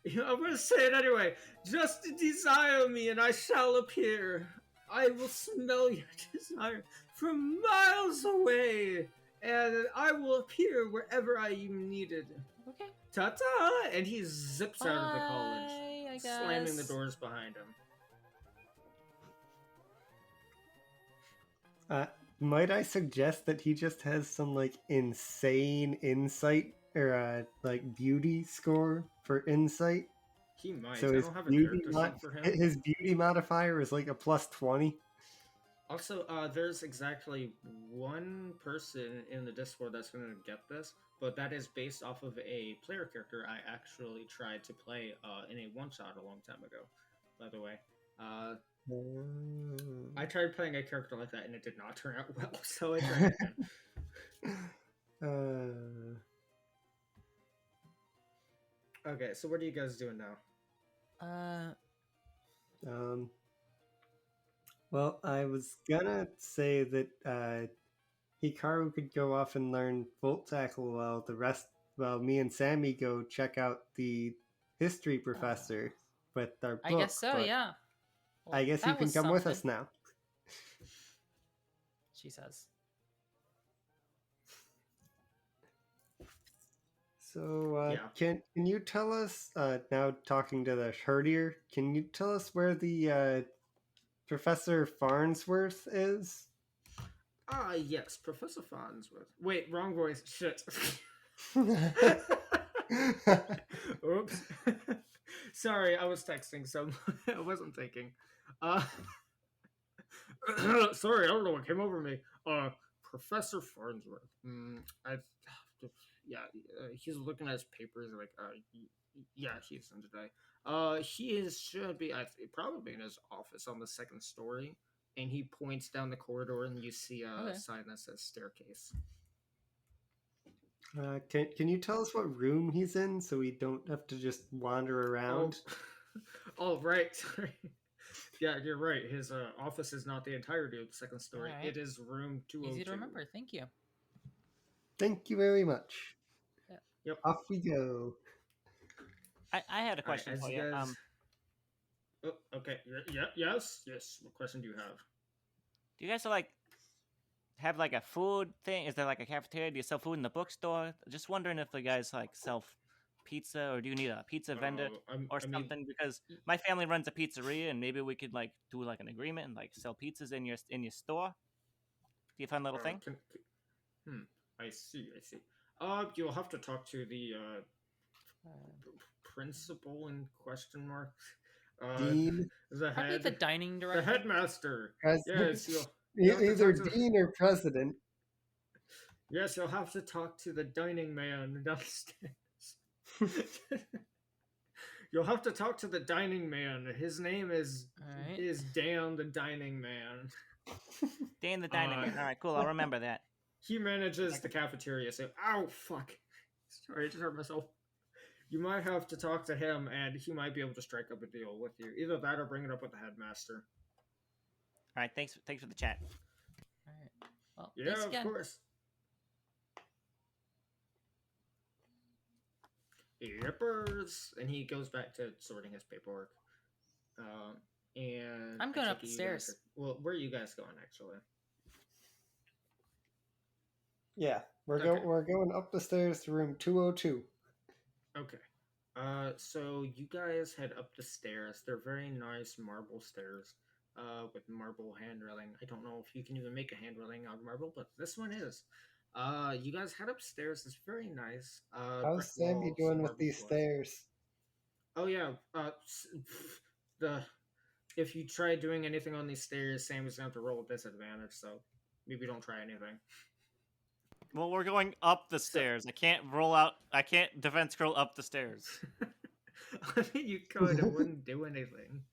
gonna say it anyway. Just desire me, and I shall appear. I will smell your desire from miles away, and I will appear wherever I am needed.
Okay.
Ta-ta! And he zips out of the
Bye,
college,
I
slamming the
guess.
doors behind him.
Might I suggest that he just has some like insane insight or like beauty score for insight?
He might.
So
I
his
don't have a
beauty,
character sheet for him.
his beauty modifier is like a +20.
Also, there's exactly one person in the Discord that's going to get this, but that is based off of a player character I actually tried to play in a one-shot a long time ago, by the way. I tried playing a character like that and it did not turn out well, so I tried again. Okay, so what are you guys doing now?
Well, I was gonna say that Hikaru could go off and learn Volt Tackle while me and Sammy go check out the history professor with our book.
I guess so,
but
yeah. Well,
I guess you
that
can
was
come with us
something,
now.
she says.
So,
Yeah.
can you tell us, now talking to the herdier, can you tell us where the Professor Farnsworth is?
Yes, Professor Farnsworth. Wait, wrong voice. Shit. Oops. Sorry, I was texting, so I wasn't thinking. Sorry, I don't know what came over me. Professor Farnsworth. He's looking at his papers like, yeah, he's in today. Should be probably in his office on the second story, and he points down the corridor, and you see a sign that says staircase.
Can you tell us what room he's in so we don't have to just wander around?
Oh, right. Sorry. Yeah, you're right. His office is not the entirety of the second story.
Right.
It is room 202.
Easy to remember. Thank you.
Thank you very much.
Yeah.
Yep.
Off we go.
I had a question for you.
Oh, okay. Yes. What question do you have?
Do you guys have like a food thing? Is there like a cafeteria? Do you sell food in the bookstore? Just wondering if the guys like sell pizza, or do you need a pizza vendor or something? Because my family runs a pizzeria, and maybe we could like do like an agreement and like sell pizzas in your store. Do you find a little thing?
I see. You'll have to talk to the principal in question mark.
Dean?
The
Probably
head.
the dining
The
director.
headmaster.
President?
Yes, you'll have to
Either
talk to-
Dean or President.
Yes, you'll have to talk to the dining man downstairs. You'll have to talk to the dining man. His name is
All right.
Dan the Dining Man.
Dan the Dining Man.
Uh,
All right, cool. I'll remember that.
He manages the cafeteria, so ow fuck. Sorry, I just hurt myself. You might have to talk to him, and he might be able to strike up a deal with you. Either that or bring it up with the headmaster.
All right, thanks for the chat.
All right. Well,
Yeah,
thanks
of
again.
course. Yippers! And he goes back to sorting his paperwork. And
I'm going
I
up
take
the
it you guys
stairs.
well, where are you guys going actually?
Yeah, we're
Okay.
we're going up the stairs to room 202.
Okay. So you guys head up the stairs. They're very nice marble stairs, with marble hand railing. I don't know if you can even make a hand railing out of marble, but this one is. You guys head upstairs. It's very nice.
How's
Brick
Sammy
walls,
doing with
marble
these
floors.
stairs?
Oh yeah. The if you try doing anything on these stairs, Sammy's gonna have to roll a disadvantage. So maybe don't try anything.
Well, we're going up the stairs. I can't roll out. I can't defense scroll up the stairs.
I mean, you could. It wouldn't do anything.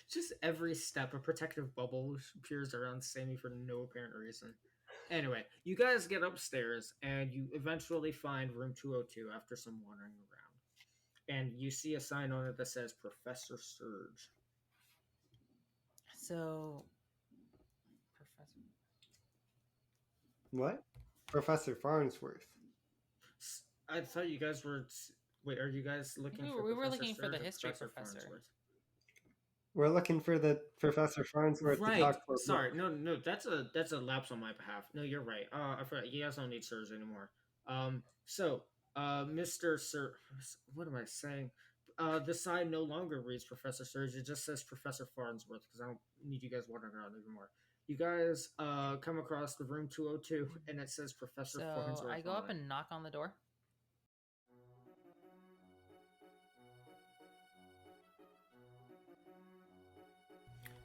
Just every step, a protective bubble appears around Sammy for no apparent reason. Anyway, you guys get upstairs, and you eventually find room 202 after some wandering around. And you see a sign on it that says Professor Surge.
So, Professor.
What? Professor Farnsworth.
I thought you guys were. Wait, are you guys looking for?
We were
Professor
looking for the
Surge or
history
Professor
professor.
Farnsworth?
We're looking for the Professor Farnsworth to
Right.
talk to.
Sorry. No. That's a lapse on my behalf. No, you're right. I forgot. You guys don't need Surge anymore. Mr. Sir, what am I saying? The sign no longer reads Professor Surge. It just says Professor Farnsworth because I don't need you guys wandering around anymore. You guys come across the room 202 and it says Professor
So
Farnsworth.
I go
on
up
it.
and knock on the door.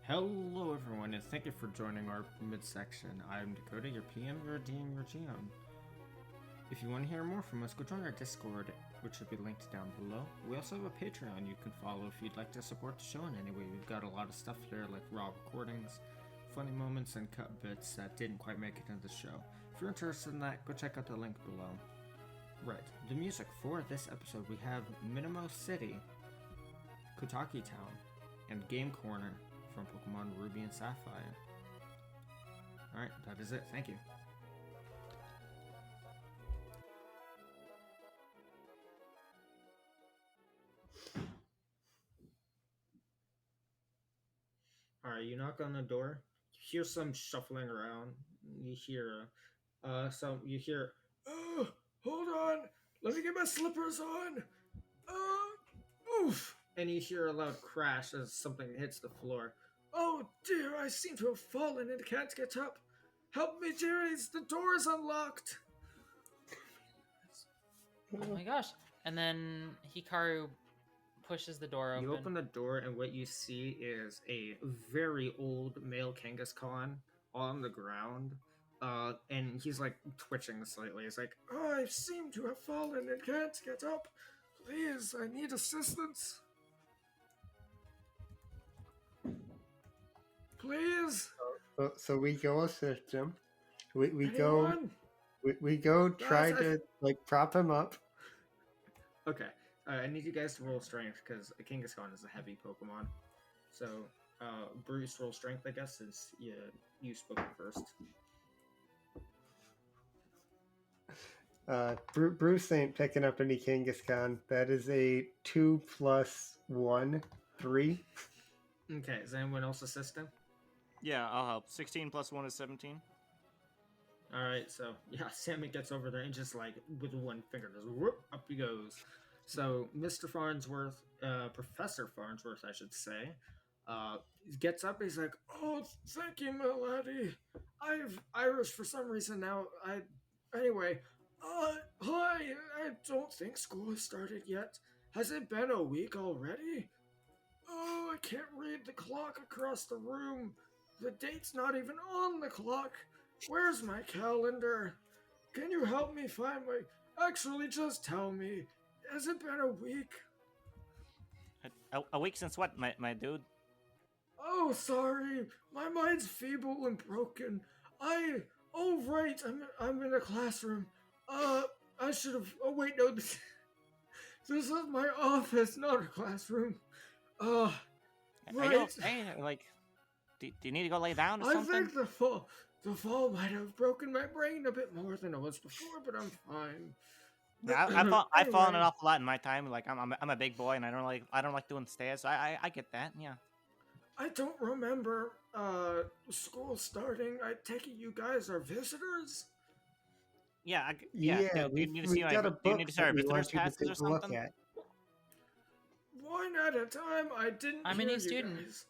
Hello, everyone, and thank you for joining our midsection. I'm Dakota, your PM, your DM, your GM. If you want to hear more from us, go join our Discord, which will be linked down below. We also have a Patreon you can follow if you'd like to support the show in any way. We've got a lot of stuff here, like raw recordings, funny moments, and cut bits that didn't quite make it into the show. If you're interested in that, go check out the link below. Right, the music for this episode, we have Minimo City, Kotaki Town, and Game Corner from Pokemon Ruby and Sapphire. Alright, that is it. Thank you. Alright, you knock on the door. You hear some shuffling around. You hear, you hear, oh, hold on! Let me get my slippers on! Oof! And you hear a loud crash as something hits the floor. Oh dear, I seem to have fallen and can't get up. Help me, dearies, the door is unlocked.
Oh my gosh! And then Hikaru pushes the door open.
You open the door, and what you see is a very old male Kangaskhan on the ground. And he's like twitching slightly. He's like, oh, I seem to have fallen and can't get up. Please, I need assistance. Please.
So we go assist him. We
Anyone?
go try
Guys,
to like prop him up.
Okay. I need you guys to roll strength because a Kangaskhan is a heavy Pokemon. So, Bruce, roll strength, I guess, since you spoke first.
Bruce ain't picking up any Kangaskhan. That is a 2 + 1, 3.
Okay, is anyone else assisting?
Yeah, I'll help. 16 plus 1 is 17.
Alright, so, yeah, Sammy gets over there and just, like, with one finger, just whoop, up he goes. So, Mr. Farnsworth, Professor Farnsworth, I should say, gets up, he's like, oh, thank you, my laddie. I've Irish for some reason now. Anyway, hi, I don't think school has started yet. Has it been a week already? Oh, I can't read the clock across the room. The date's not even on the clock. Where's my calendar? Can you help me find my... Actually, just tell me. Has it been a week?
A week since what, my dude?
Oh, sorry. My mind's feeble and broken. Oh, right. I'm in a classroom. I should have... Oh, wait, no. This is my office, not a classroom.
Are you
Right.
okay? Like, do you need to go lay down or
I
something?
think the fall might have broken my brain a bit more than it was before, but I'm fine.
Yeah, I've fallen an
Anyway,
awful lot in my time. Like I'm a big boy and I don't like doing stairs. So I get that. Yeah.
I don't remember school starting. I take it you guys are visitors?
Yeah.
Yeah,
Do you need to
we
see my?
got a
Do you
book
need to see
that
our
we
visitors
want you to
passes or
take a look
something?
at.
One at a time. I didn't
I'm a
hear
new
you
student.
guys.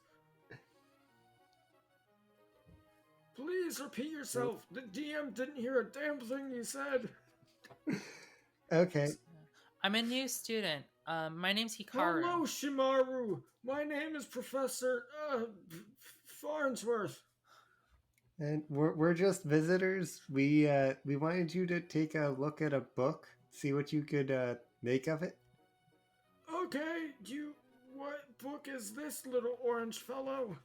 Please repeat yourself. The DM didn't hear a damn thing you said.
Okay.
I'm a new student. My name's Hikaru.
Hello, Shimaru. My name is Professor Farnsworth.
And we're just visitors. We wanted you to take a look at a book, see what you could make of it.
Okay, what book is this, little orange fellow?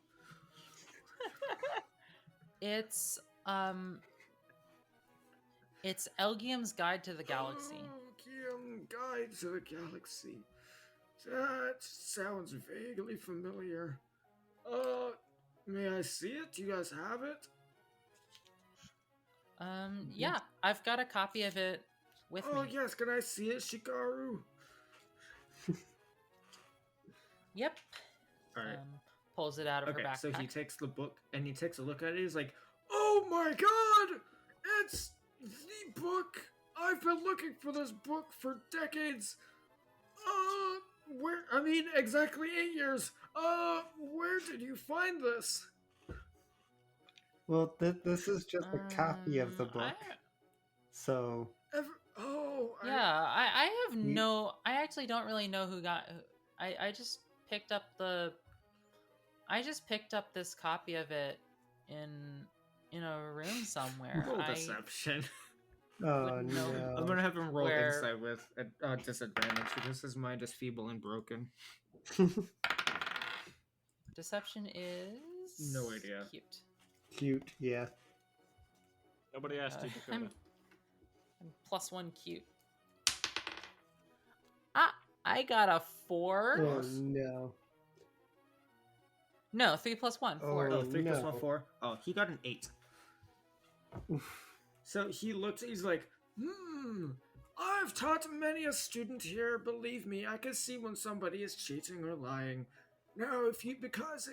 It's Elgium's Guide to the Galaxy.
Guide to the Galaxy. That sounds vaguely familiar. May I see it? Do you guys have it?
Yeah, I've got a copy of it with
Oh
me.
yes, can I see it, Hikaru?
Yep.
Alright.
Pulls it out of her
Okay,
backpack.
so he takes the book and he takes a look at it. He's like, "Oh my god! It's the book! I've been looking for this book for decades. Where? I mean, exactly 8 years. Where did you find this?"
Well, this is just a copy of the book. So
Yeah, I have
You-
no. I actually don't really know who got. I just picked up the. I just picked up this copy of it in a room somewhere.
Roll
I
deception.
oh
wouldn't know.
no.
I'm gonna have him roll
Where-
insight with a disadvantage because his mind is feeble and broken.
Deception is
No idea.
Cute.
Cute, yeah.
Nobody asked you, Dakota.
I'm +1 cute. I got a 4.
Oh no.
No, 3 + 1, 4.
Oh, 3 plus
no.
1, 4. Oh, he got an 8. So he looks, he's like, I've taught many a student here. Believe me, I can see when somebody is cheating or lying. Now, because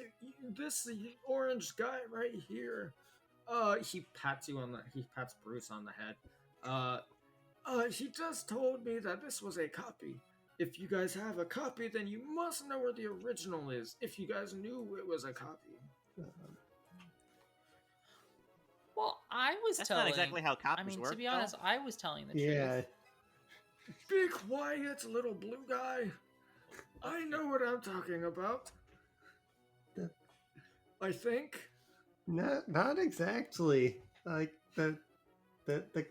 this orange guy right here, he pats Bruce on the head. He just told me that this was a copy. If you guys have a copy, then you must know where the original is. If you guys knew it was a copy.
Well, I was
That's
telling.
not exactly how copies
I mean,
work.
to be
though.
honest, I was telling the
Yeah.
truth.
Be quiet, little blue guy. I know what I'm talking about. I think.
Not exactly. Like the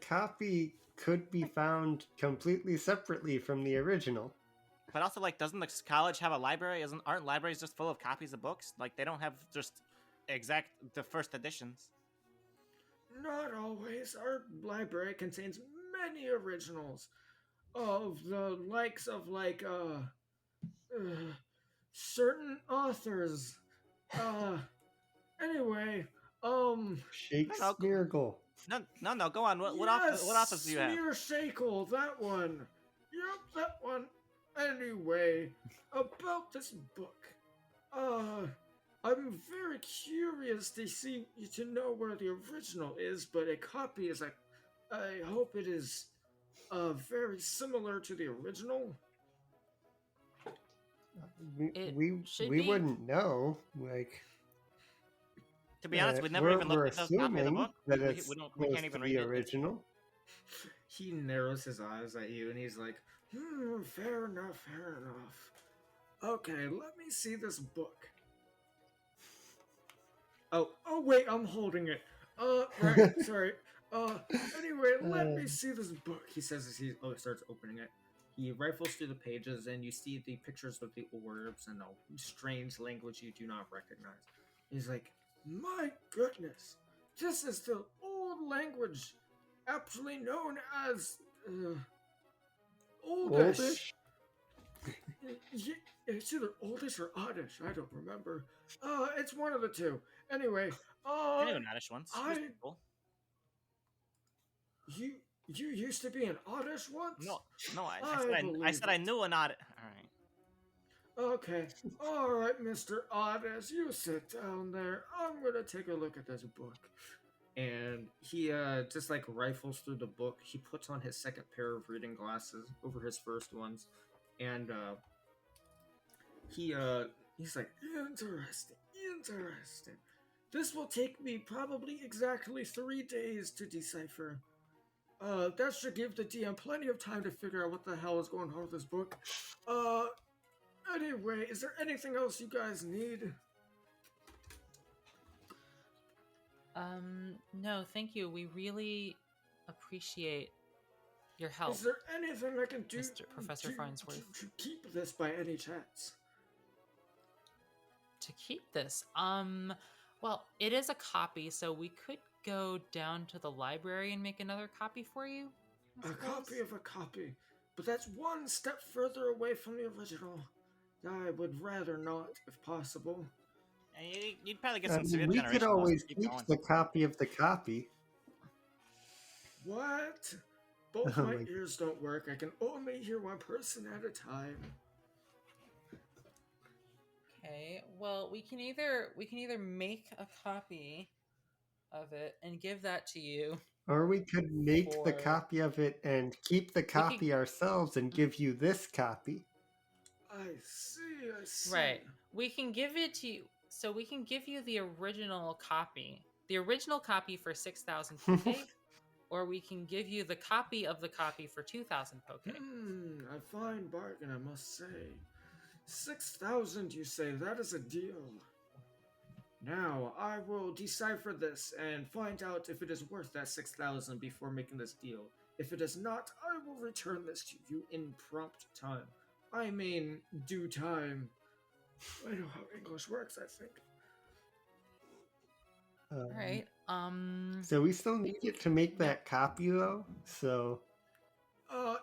copy could be found completely separately from the original.
But also, like, doesn't the college have a library? Aren't libraries just full of copies of books? Like, they don't have just the first editions.
Not always. Our library contains many originals of the likes of certain authors. Anyway,
Shakespeare.
No. Go on. What office do you have?
Smear Shackle, that one. Yep, that one. Anyway, about this book. I'm very curious to know where the original is, but a copy is I hope it is very similar to the original.
It
We
should
we
be.
wouldn't know. Like
To be honest, we never
we're-
even
we're
looked at the copy of the
assuming
book.
that
We
it's
can't
close
even
to
read
the
it.
original.
He narrows his eyes at you and he's like, fair enough. Okay, let me see this book. Oh wait, I'm holding it. Right, sorry. Anyway, let me see this book, he says as he starts opening it. He rifles through the pages, and you see the pictures of the orbs and a strange language you do not recognize. He's like, my goodness, this is the old language, aptly known as, Oldish. It's either Oldish or Oddish, I don't remember. It's one of the two. Anyway,
I knew an Oddish once. It was
I-
cool.
You used to be an Oddish once?
No, I
believe
said I
it.
knew an Oddish. All right.
Okay. Alright, Mr. Oddish, you sit down there. I'm gonna take a look at this book. And he just like rifles through the book. He puts on his second pair of reading glasses over his first ones. And he's like, interesting. This will take me probably exactly 3 days to decipher. That should give the DM plenty of time to figure out what the hell is going on with this book. Anyway, is there anything else you guys need?
No, thank you. We really appreciate your help.
Is there anything I can do,
Mr. Professor Farnsworth.
to keep this by any chance?
To keep this, well, it is a copy, so we could go down to the library and make another copy for you. I
A
suppose.
copy of a copy, but that's one step further away from the original. I would rather not, if possible.
And you'd probably get
I
some
mean,
severe
we
generation
could
loss
always
if you
keep
going.
the copy of the copy.
What? Both
Oh
my
my-
ears don't work. I can only hear one person at a time.
Okay. Well, we can either make a copy of it and give that to you.
Or we could make the
Or-
copy of it and keep the copy ourselves and give you this copy.
I see.
Right. We can give it to you. So we can give you the original copy. The original copy for 6,000 Poke. Or we can give you the copy of the copy for 2,000 Poke.
A fine bargain, I must say. 6,000, you say? That is a deal. Now, I will decipher this and find out if it is worth that 6,000 before making this deal. If it is not, I will return this to you in prompt time. I mean, due time. I know how English works, I think.
All right.
So we still need it to make that copy, though. So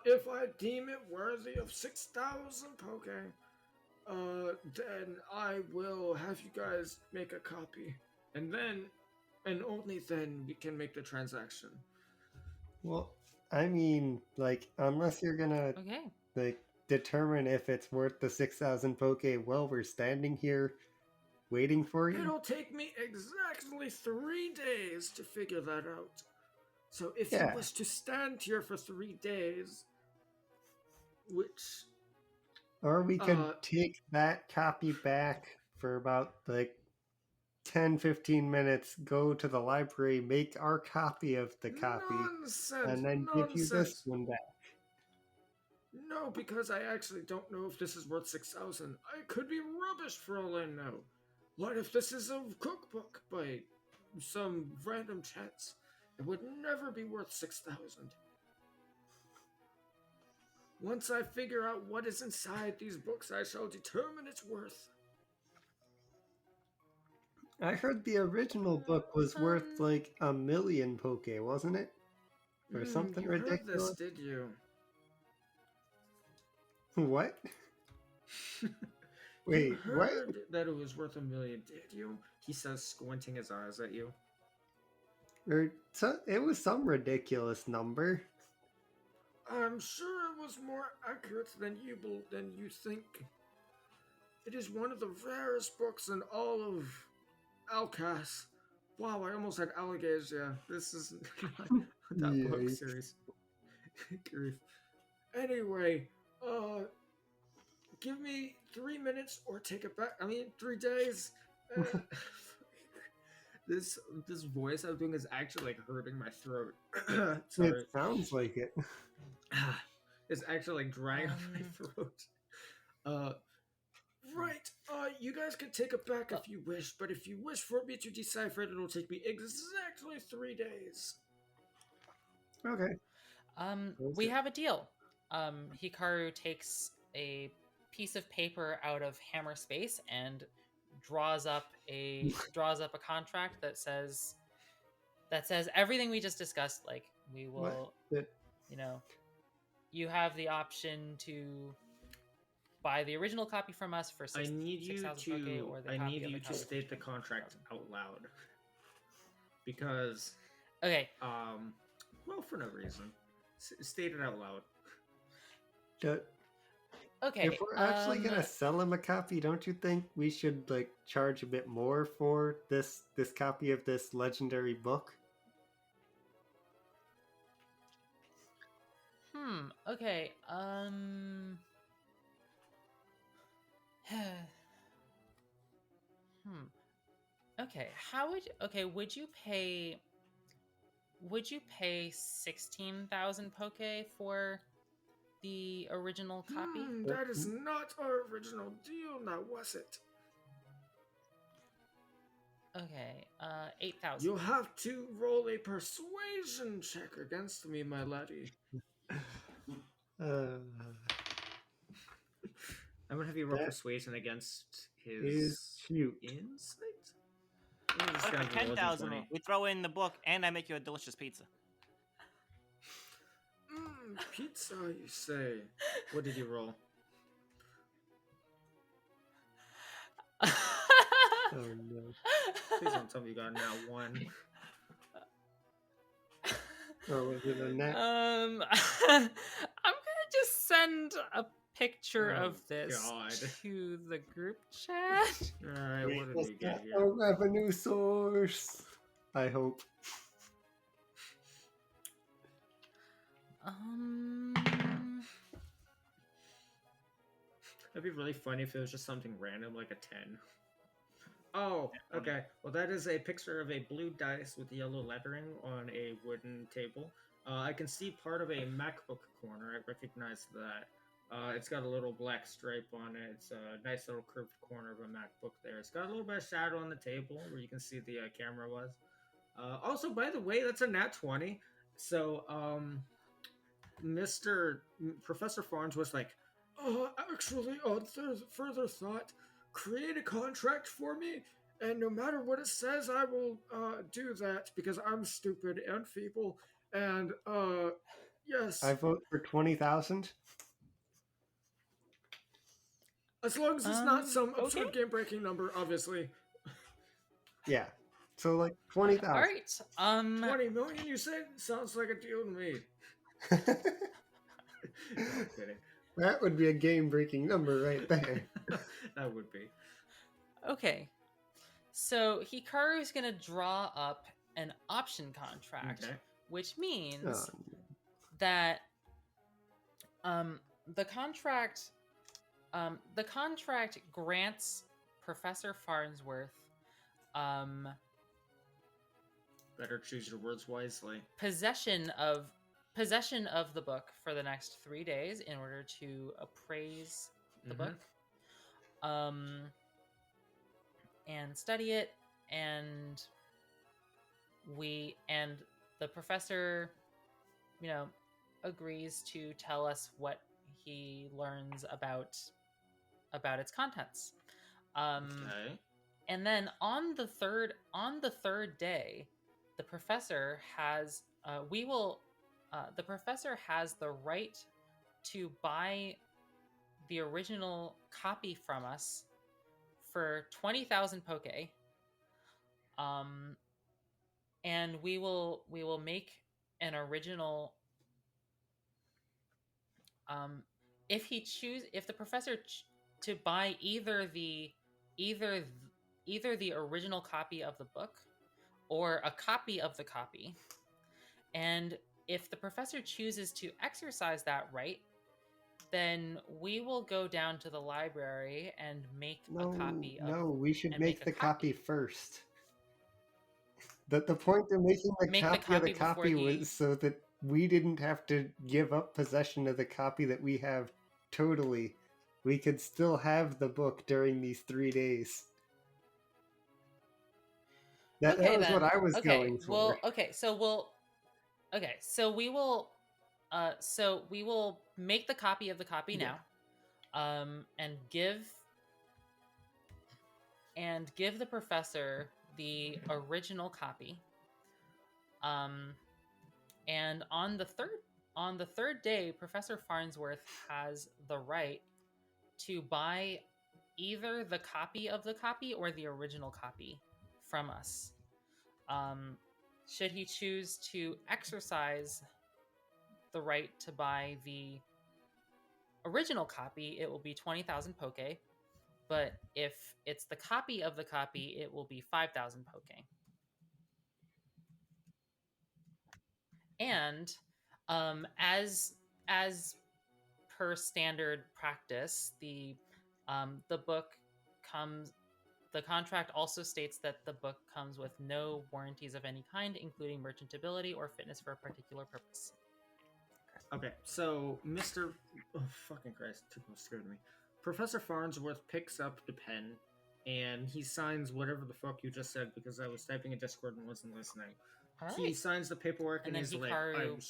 If I deem it worthy of 6,000 Poke, then I will have you guys make a copy. And then, and only then, we can make the transaction.
well, I mean, like, unless you're gonna
Okay.
like determine if it's worth the 6,000 Poke while we're standing here waiting for you.
It'll take me exactly 3 days to figure that out. So if
Yeah.
you wish to stand here for 3 days, which
Or we could
Uh,
take that copy back for about like 10-15 minutes, go to the library, make our copy of the copy,
nonsense,
and then give you this
nonsense.
one back.
No, because I actually don't know if this is worth 6,000. I could be rubbish for all I know. What if this is a cookbook by some random chance? It would never be worth 6,000. Once I figure out what is inside these books, I shall determine its worth.
I heard the original book was worth like 1,000,000 Poke, wasn't it? Or something
you heard
ridiculous.
this, did you?
What?
You
Wait, what?
heard that it was worth 1,000,000, did you? He says, squinting his eyes at you.
It was some ridiculous number.
I'm sure it was more accurate than you think. It is one of the rarest books in all of Alcas. Wow, I almost had Allegasia. This is not that book
Yikes.
series. Grief. Anyway, give me 3 minutes or take it back. 3 days. This voice I'm doing is actually like hurting my throat. Sorry.
It sounds like it.
It's actually like drying on my throat. Right. You guys can take it back if you wish, but if you wish for me to decipher it, it'll take me exactly 3 days.
Okay.
We have a deal. Hikaru takes a piece of paper out of hammer space and draws up a contract that says everything we just discussed. Like, we will,
What?
you have the option to buy the original copy from us for
I need you
6,000
to.
poke, or the
I
copy
need
of
you
the
to
copy
state
for
the contract
20,000.
out loud, because
Okay.
well, for no reason. State it out loud.
Okay.
If we're actually gonna sell him a copy, don't you think we should like charge a bit more for this copy of this legendary book?
Okay. Okay. Would you pay 16,000 poke for the original copy?
That is not our original deal, now was it?
Okay. 8,000.
You'll have to roll a persuasion check against me, my laddie. I'm gonna have you roll persuasion against his
cute.
insight.
For 10,000, we throw in the book, and I make you a delicious pizza.
Pizza, you say? What did you roll?
Oh no!
Please don't tell me you got now 1.
Oh, was it a nat?
I'm gonna just send a picture
Oh,
of this
God.
to the group chat.
Alright, what did we get
A
here?
revenue source. I hope.
That'd be really funny if it was just something random, like a 10. Oh, okay. Well, that is a picture of a blue dice with yellow lettering on a wooden table. I can see part of a MacBook corner. I recognize that. It's got a little black stripe on it. It's a nice little curved corner of a MacBook there. It's got a little bit of shadow on the table where you can see the camera was. Also, by the way, that's a nat 20. So, Professor Farnsworth was like, actually, on further thought, create a contract for me, and no matter what it says, I will do that, because I'm stupid and feeble, and yes.
I vote for 20,000.
As long as it's not some
okay.
absurd game-breaking number, obviously.
Yeah. So like 20,000.
All right.
20 million, you said? Sounds like a deal to me. No, I'm kidding.
That would be a game-breaking number right there.
That would be.
Okay. So Hikaru is gonna draw up an option contract,
Okay.
which means
Oh,
that the contract grants Professor Farnsworth
Better choose your words wisely.
possession of the book for the next 3 days in order to appraise the book, and study it, and the professor, agrees to tell us what he learns about its contents.
Okay.
And then on the third day, the professor has the professor has the right to buy the original copy from us for 20,000 poke. And we will make an original. If the professor to buy either the original copy of the book or a copy of the copy, and if the professor chooses to exercise that right, then we will go down to the library and make a copy of.
No, we should
and
make
a
the copy first. The point of making the copy of the copy was so that we didn't have to give up possession of the copy that we have totally we could still have the book during these 3 days. That
Okay,
was
then.
what I was
Okay,
going for.
well, so we will make the copy of the copy
Yeah.
now, and give the professor the original copy. And on the third day, Professor Farnsworth has the right to buy either the copy of the copy or the original copy from us. Should he choose to exercise the right to buy the original copy, it will be 20,000 poke. But if it's the copy of the copy, it will be 5,000 poke. And as per standard practice, the contract also states that the book comes with no warranties of any kind, including merchantability or fitness for a particular purpose.
Okay, so Mr. Oh, fucking Christ, too scared of me. Professor Farnsworth picks up the pen and he signs whatever the fuck you just said because I was typing in Discord and wasn't listening.
All right.
He signs the paperwork and,
And then
he's like,
Hikaru-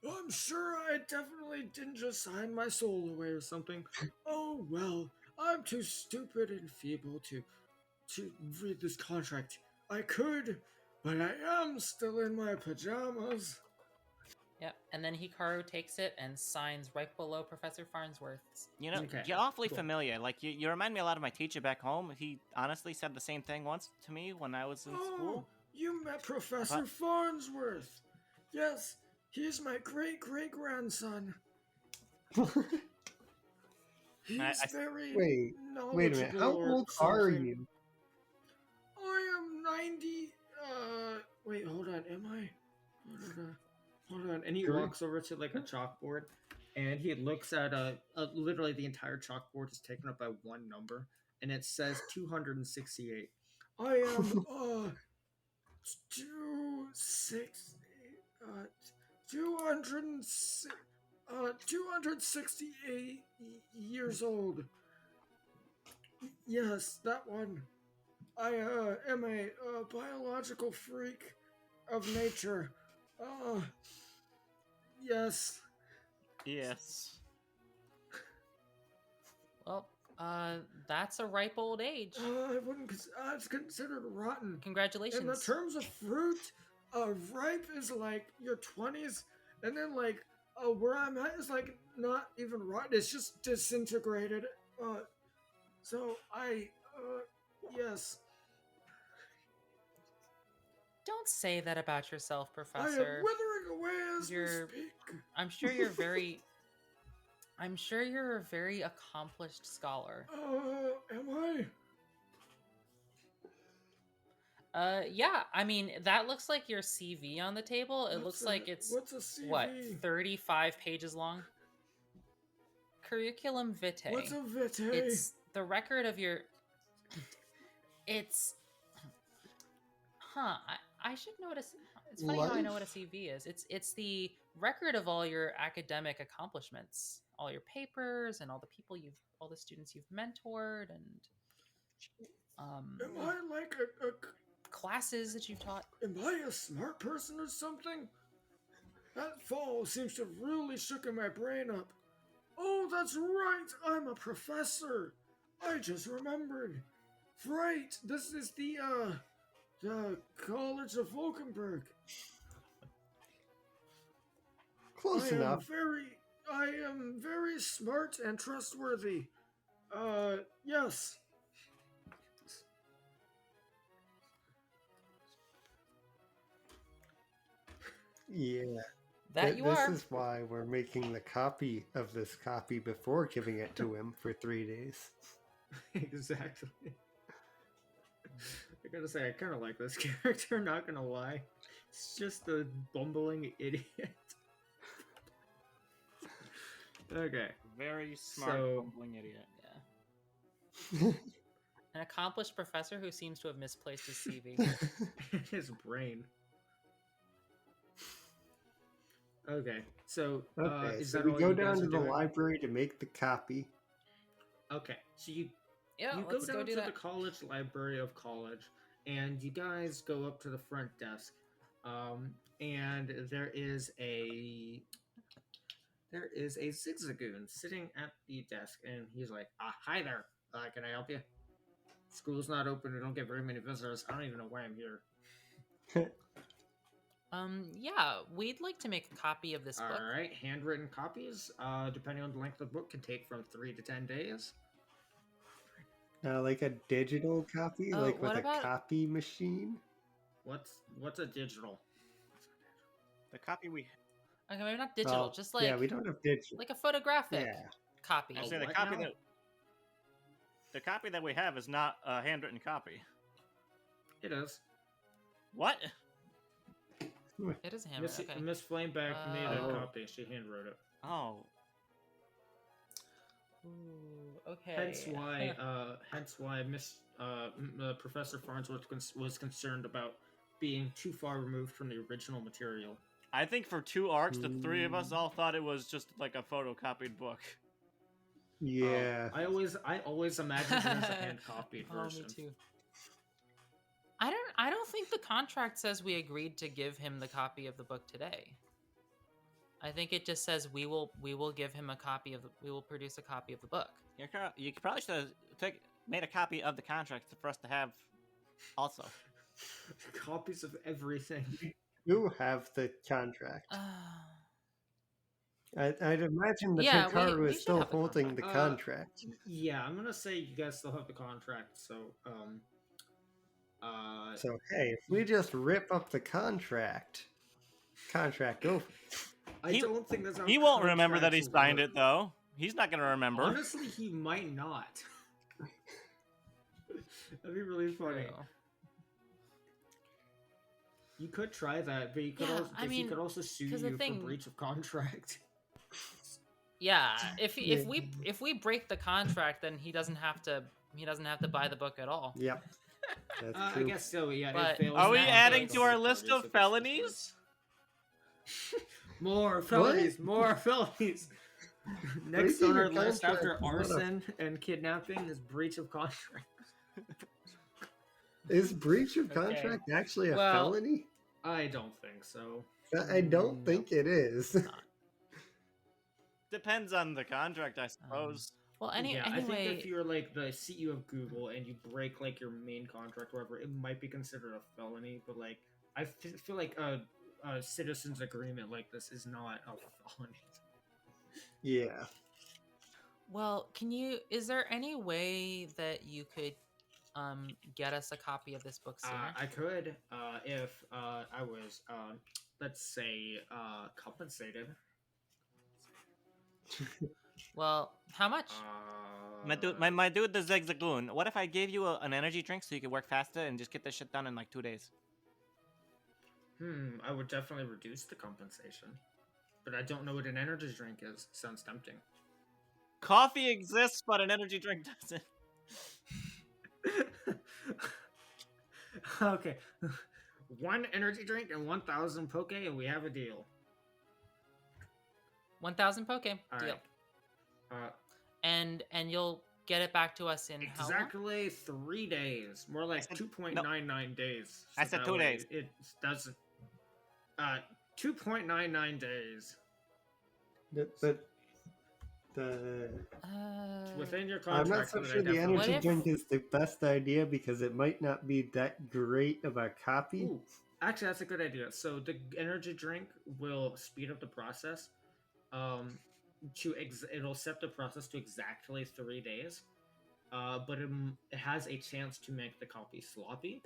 I'm sure I definitely didn't just sign my soul away or something. Oh well, I'm too stupid and feeble to read this contract. I could, but I am still in my pajamas.
Yep. And then Hikaru takes it and signs right below Professor Farnsworth's.
You know,
Okay,
you're awfully
cool.
familiar. Like, you remind me a lot of my teacher back home. He honestly said the same thing once to me when I was in school.
You met Professor Farnsworth. Yes, he's my great-great-grandson. He's very
Wait a minute. How
knowledgeable or
old are
something.
you?
I am 90. Wait, hold on. Am I? Hold on. And he
Sure.
walks over to like a chalkboard, and he looks at literally the entire chalkboard is taken up by one number, and it says 268. I am 268 years old. Yes, that one. I am a biological freak of nature. Yes.
Yes.
Well, that's a ripe old age.
I wouldn't. It's considered rotten.
Congratulations.
In the terms of fruit, ripe is like your 20s, and then like where I'm at is like not even rotten. It's just disintegrated. So yes.
Don't say that about yourself,
I am
Professor.
withering away as we
You're-
speak.
I'm sure you're a very accomplished scholar.
Am I?
Yeah, I mean, that looks like your CV on the table. It looks like it's
What's a CV?
what, 35 pages long? Curriculum vitae.
What's a vitae?
It's the record of your. It's. I should notice. It's funny how I know what a CV is. It's the record of all your academic accomplishments, all your papers, and all the students you've mentored, and
Am I like a
classes that you've taught.
Am I a smart person or something? That fall seems to have really shooken my brain up. Oh, that's right! I'm a professor! I just remembered. Right, this is the College of Vulcanburg.
Close enough.
I am very smart and trustworthy. Yes.
Yeah.
That you are.
This is why we're making the copy of this copy before giving it to him for 3 days.
Exactly. I gotta say, I kind of like this character, not gonna lie. It's just a bumbling idiot. Okay.
Very smart,
So-
bumbling idiot.
Yeah. An accomplished professor who seems to have misplaced his CV.
His brain. Okay, so
Okay,
is
so
that
we
all
go
you
down
guys
to
are
the
doing?
library to make the copy.
Okay, so you
Yeah,
you go
let's
down
go do
to
that.
the college library of college, and you guys go up to the front desk, and there is a zigzagoon sitting at the desk, and he's like, "Hi there. Can I help you? School's not open. We don't get very many visitors. I don't even know why I'm here."
Yeah, we'd like to make a copy of this book.
All right, handwritten copies, depending on the length of the book, can take from 3 to 10 days.
Like a digital copy,
Oh,
like with
what
a
about-
copy machine.
What's a digital?
The copy we
Okay, maybe not digital,
Well,
just like
yeah, we don't have digital.
like a photographic
Yeah.
copy.
I
Oh,
say
what now?
the copy that we have is not a handwritten copy.
It is.
What?
It is a hammer. Okay.
Miss Flameback made a
Oh.
copy. She handwrote it.
Oh,
Ooh, okay.
Hence why Professor Farnsworth was concerned about being too far removed from the original material.
I think for 2 arcs, the 3 of us all thought it was just like a photocopied book.
Yeah.
I always imagined it as a hand copied
Oh,
version.
me too. I don't think the contract says we agreed to give him the copy of the book today. I think it just says we will give him a copy of we will produce a copy of the book.
You probably should have made a copy of the contract for us to have also.
Copies of everything.
You have the contract. I'd imagine that
Yeah,
Hikaru
we
is
should
still
have the
holding the
contract.
contract.
Yeah, I'm gonna say you guys still have the contract. So
So hey, if we just rip up the contract over.
I don't think that's how
He won't remember that he
contracts
signed
work.
it, though. He's not going to remember.
Honestly, he might not. That'd be really funny.
Well,
You could try that, but you could
Yeah,
also,
I
he
mean,
could also sue
'cause the
you for
thing-
breach of contract.
yeah, if
Yeah.
we break the contract, then he doesn't have to buy the book at all.
Yep. That's
I
true.
guess so. Yeah.
But-
it fails
Are we
now,
adding
but
to our
both
list
parties
of
against
felonies?
More felonies. More felonies. Next
Breaking
on our
a
list after
contract is not a-
arson and kidnapping is breach of contract.
Is breach of
Okay.
contract actually a
Well-
felony?
I don't think so.
I don't
No.
think it is.
Depends on the contract, I suppose.
Well,
I think
anyway,
if you're like the CEO of Google and you break like your main contract or whatever, it might be considered a felony. But like, I feel like a citizens agreement like this is not a felony.
Yeah.
well, is there any way that you could get us a copy of this book sooner?
I could if I was let's say compensated.
Well, how much?
My dude, the Zigzagoon. What if I gave you an energy drink so you could work faster and just get this shit done in like 2 days?
I would definitely reduce the compensation, but I don't know what an energy drink is. Sounds tempting.
Coffee exists, but an energy drink doesn't.
Okay, 1 energy drink and 1,000 poke, and we have a deal.
1,000 poke.
All
Deal.
right.
And you'll get it back to us in how long?
Exactly 3 days. More like
said-
2.99 days.
I said
that
2
way
days.
It doesn't. 2.99 days.
But the
Within your
I'm
contract.
not so
that I
sure the
definitely-
What
energy
if-
drink is the best idea because it might not be that great of a copy.
Ooh, actually, that's a good idea. So the energy drink will speed up the process. It'll set the process to exactly 3 days. But it has a chance to make the copy sloppy.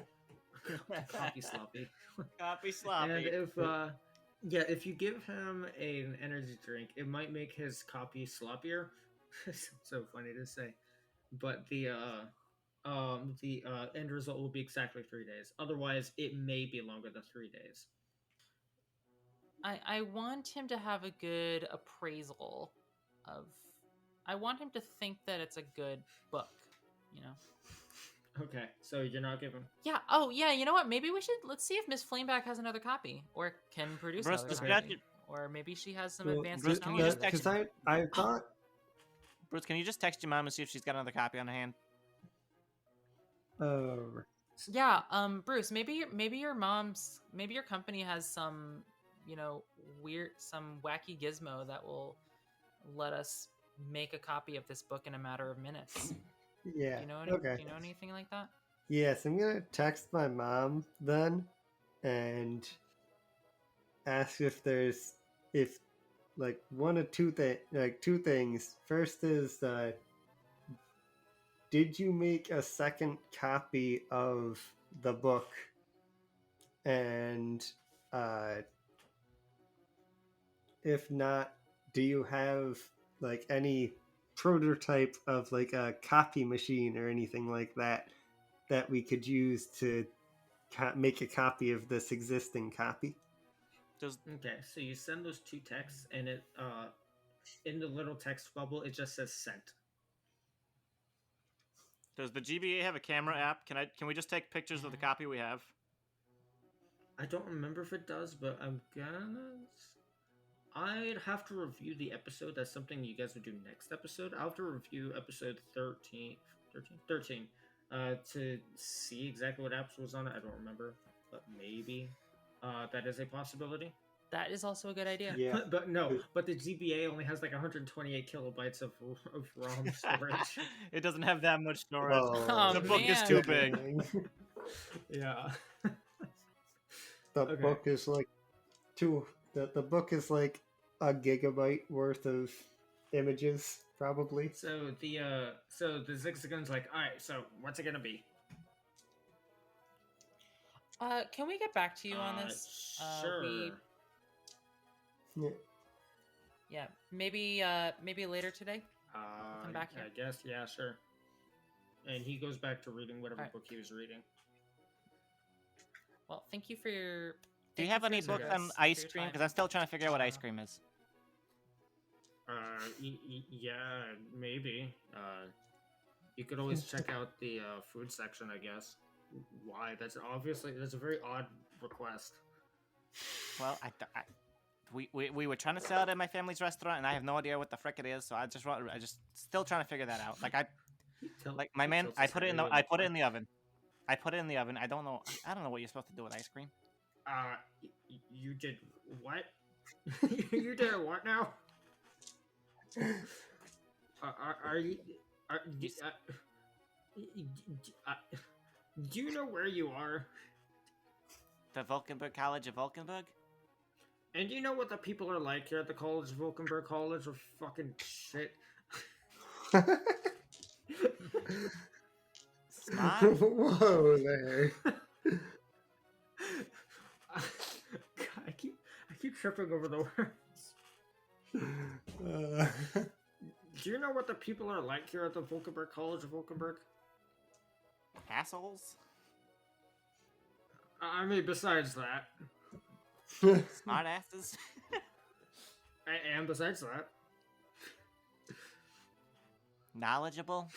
Copy sloppy.
Copy
And
sloppy.
if you give him an energy drink, it might make his copy sloppier. So funny to say, but the end result will be exactly 3 days. Otherwise, it may be longer than 3 days.
I want him to have a good appraisal of. I want him to think that it's a good book. You know.
Okay, so you're not giving.
Yeah. Oh, yeah. You know what? Maybe let's see if Miss Flameback has another copy or can produce
Bruce,
another
just
copy.
got
Or maybe she has some
Well,
advanced
Bruce, can you
technology.
just
because I thought
Bruce, can you just text your mom and see if she's got another copy on hand?
Yeah, Bruce, maybe your company has some, some wacky gizmo that will let us make a copy of this book in a matter of minutes.
Yeah.
Do you know
Okay.
Do you know anything like that?
Yes, I'm gonna text my mom then, and ask if there's like one or two things. First is, did you make a second copy of the book? And if not, do you have like any prototype of like a copy machine or anything like that that we could use to make a copy of this existing copy?
Okay, so you send those 2 texts, and it in the little text bubble, it just says sent.
Does the GBA have a camera app? Can we just take pictures of the copy we have?
I don't remember if it does, but I'd have to review the episode. That's something you guys would do next episode. I'll have to review episode 13 to see exactly what apps was on it. I don't remember, but maybe that is a possibility.
That is also a good idea.
Yeah.
But the GBA only has like 128 kilobytes of ROM storage.
It doesn't have that much storage.
Oh,
The book is
man.
too big.
Yeah.
The
Okay.
book is like the book is like a gigabyte worth of images, probably.
So the Zigzagoon's like, all right. So what's it gonna be?
Can we get back to you on this?
Sure.
Yeah, maybe later today. Come back here.
I guess. Yeah, sure. And he goes back to reading whatever
Alright.
book he was reading.
Well, thank you for your.
Do you have any books on ice cream? Because I'm still trying to figure out what ice cream is.
Yeah, maybe. You could always check out the food section, I guess. Why? That's a very odd request.
Well, we were trying to sell it at my family's restaurant, and I have no idea what the frick it is. So I just still trying to figure that out. I put it in the oven. I put it in the oven. I don't know what you're supposed to do with ice cream.
You did what? You did what now? Do you know where you are?
The Vulcanburg College of Vulcanburg?
And do you know what the people are like here at the College of Vulcanburg College? Or fucking shit.
Smart?
Whoa there.
God, I keep tripping over the words. Do you know what the people are like here at the Vulcanburg College of Vulcanburg?
Assholes?
I mean, besides that.
Smart asses?
And besides that.
Knowledgeable?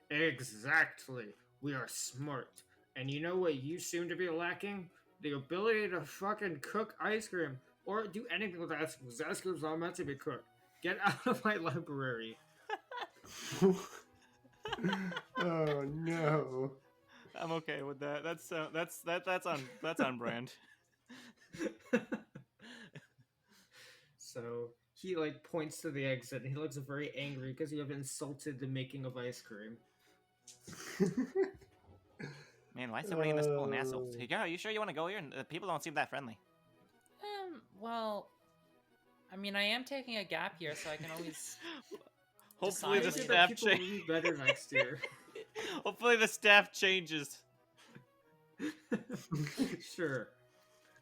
Exactly. We are smart. And you know what you seem to be lacking? The ability to fucking cook ice cream. Or do anything with ice cream. Because ice cream's not meant to be cooked. Get out of my library.
Oh no.
I'm okay with that. That's on brand.
So he like points to the exit and he looks very angry because you have insulted the making of ice cream.
Man, why is somebody in this school an asshole? Hey, are you sure you want to go here? The people don't seem that friendly.
Well, I mean, I am taking a gap year, so I can always.
Hopefully the
decide
staff
People will
changes.
be better next year.
Hopefully the staff changes.
Sure.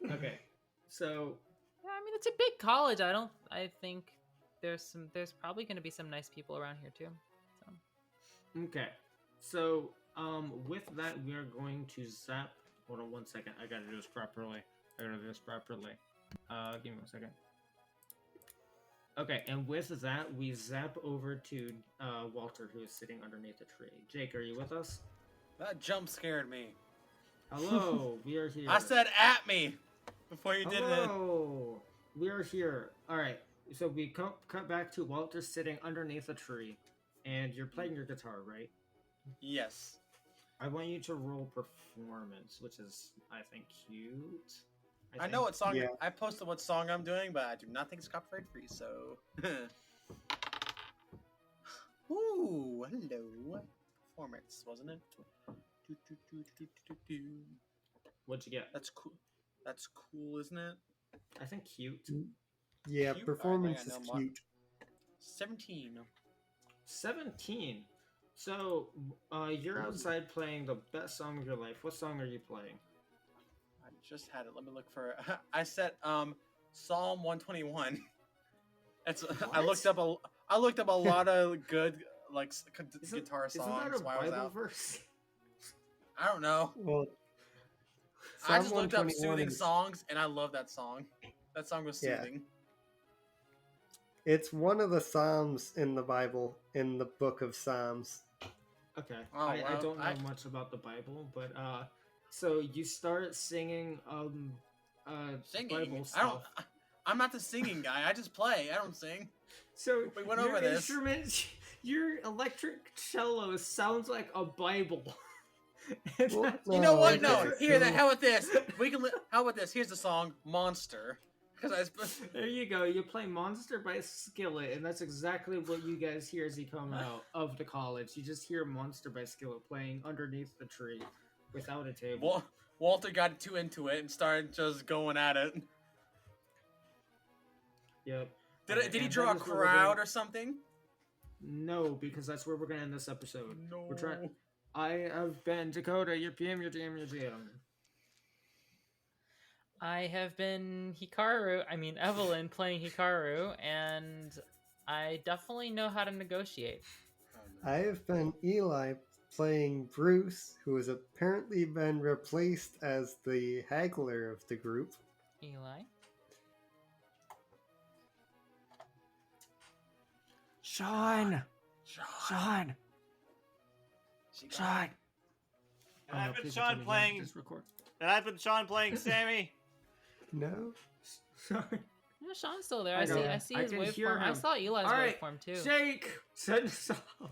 Okay. So
Yeah, I mean, it's a big college. I think there's probably going to be some nice people around here too. So.
okay. So with that we are going to zap. Hold on 1 second. I gotta do this properly. Give me 1 second. Okay, and with that, we zap over to Walter, who is sitting underneath a tree. Jake, are you with us?
That jump scared me.
Hello, we are here.
I said at me before you did it.
Hello, we are here. All right, So we cut back to Walter sitting underneath a tree, and you're playing your guitar, right?
Yes.
I want you to roll performance, which is, I think, cute.
I know what song
Yeah.
I posted what song I'm doing, but I do not think it's copyright free. So. Ooh, hello. Performance, wasn't it?
What'd you get?
That's cool. That's cool, isn't it?
I think cute.
Yeah,
Cute?
performance
Alright,
is
I got no
cute.
17.
17. So, you're outside playing the best song of your life. What song are you playing?
I just had it. Let me look for it. I set Psalm 121. It's I looked up a lot of good like guitar songs
Isn't that a
while I was
Bible
out.
verse?
I don't know.
Well,
I
Psalm
just looked up
121
soothing
is-
songs, and I love that song. That song was
Yeah.
soothing.
It's one of the Psalms in the Bible, in the book of Psalms.
Okay.
Oh,
I
well,
don't know much about the Bible, but so you start singing
Singing.
Bible stuff.
I'm not the singing guy. I just play. I don't sing.
So
We went
your
over this.
instrument, your electric cello sounds like a Bible. And
Well,
that's-
You know
No,
what? No.
okay.
Here, how about this? We can. How about this? Here's the song "Monster." Because
There you go. You play Monster by Skillet, and that's exactly what you guys hear as you come out of the college. You just hear Monster by Skillet playing underneath the tree without a table.
Walter got too into it and started just going at it.
Yep.
Did he
And
draw a
that is where we're
crowd
gonna-
or something?
No, because that's where we're going to end this episode.
No.
We're trying. I have been Dakota, your PM, your DM, your GM.
I have been Evelyn playing Hikaru, and I definitely know how to negotiate.
I have been Eli playing Bruce, who has apparently been replaced as the haggler of the group.
Eli?
Shawn! Shawn! Shawn!
And I've been
please
Shawn
don't tell me
playing.
that. Just record.
And I've been Shawn playing Sammy.
No?
Sorry.
Yeah, Shawn's still there.
I
I see.
know.
I see
I
his
can hear
waveform. I
him.
saw Eli's
All right,
waveform too.
Jake! Send us off.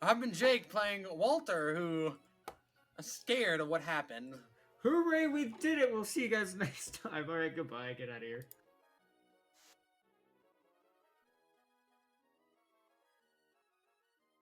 I've been Jake playing Walter, who is scared of what happened.
Hooray, we did it! We'll see you guys next time. Alright, goodbye. Get out of here.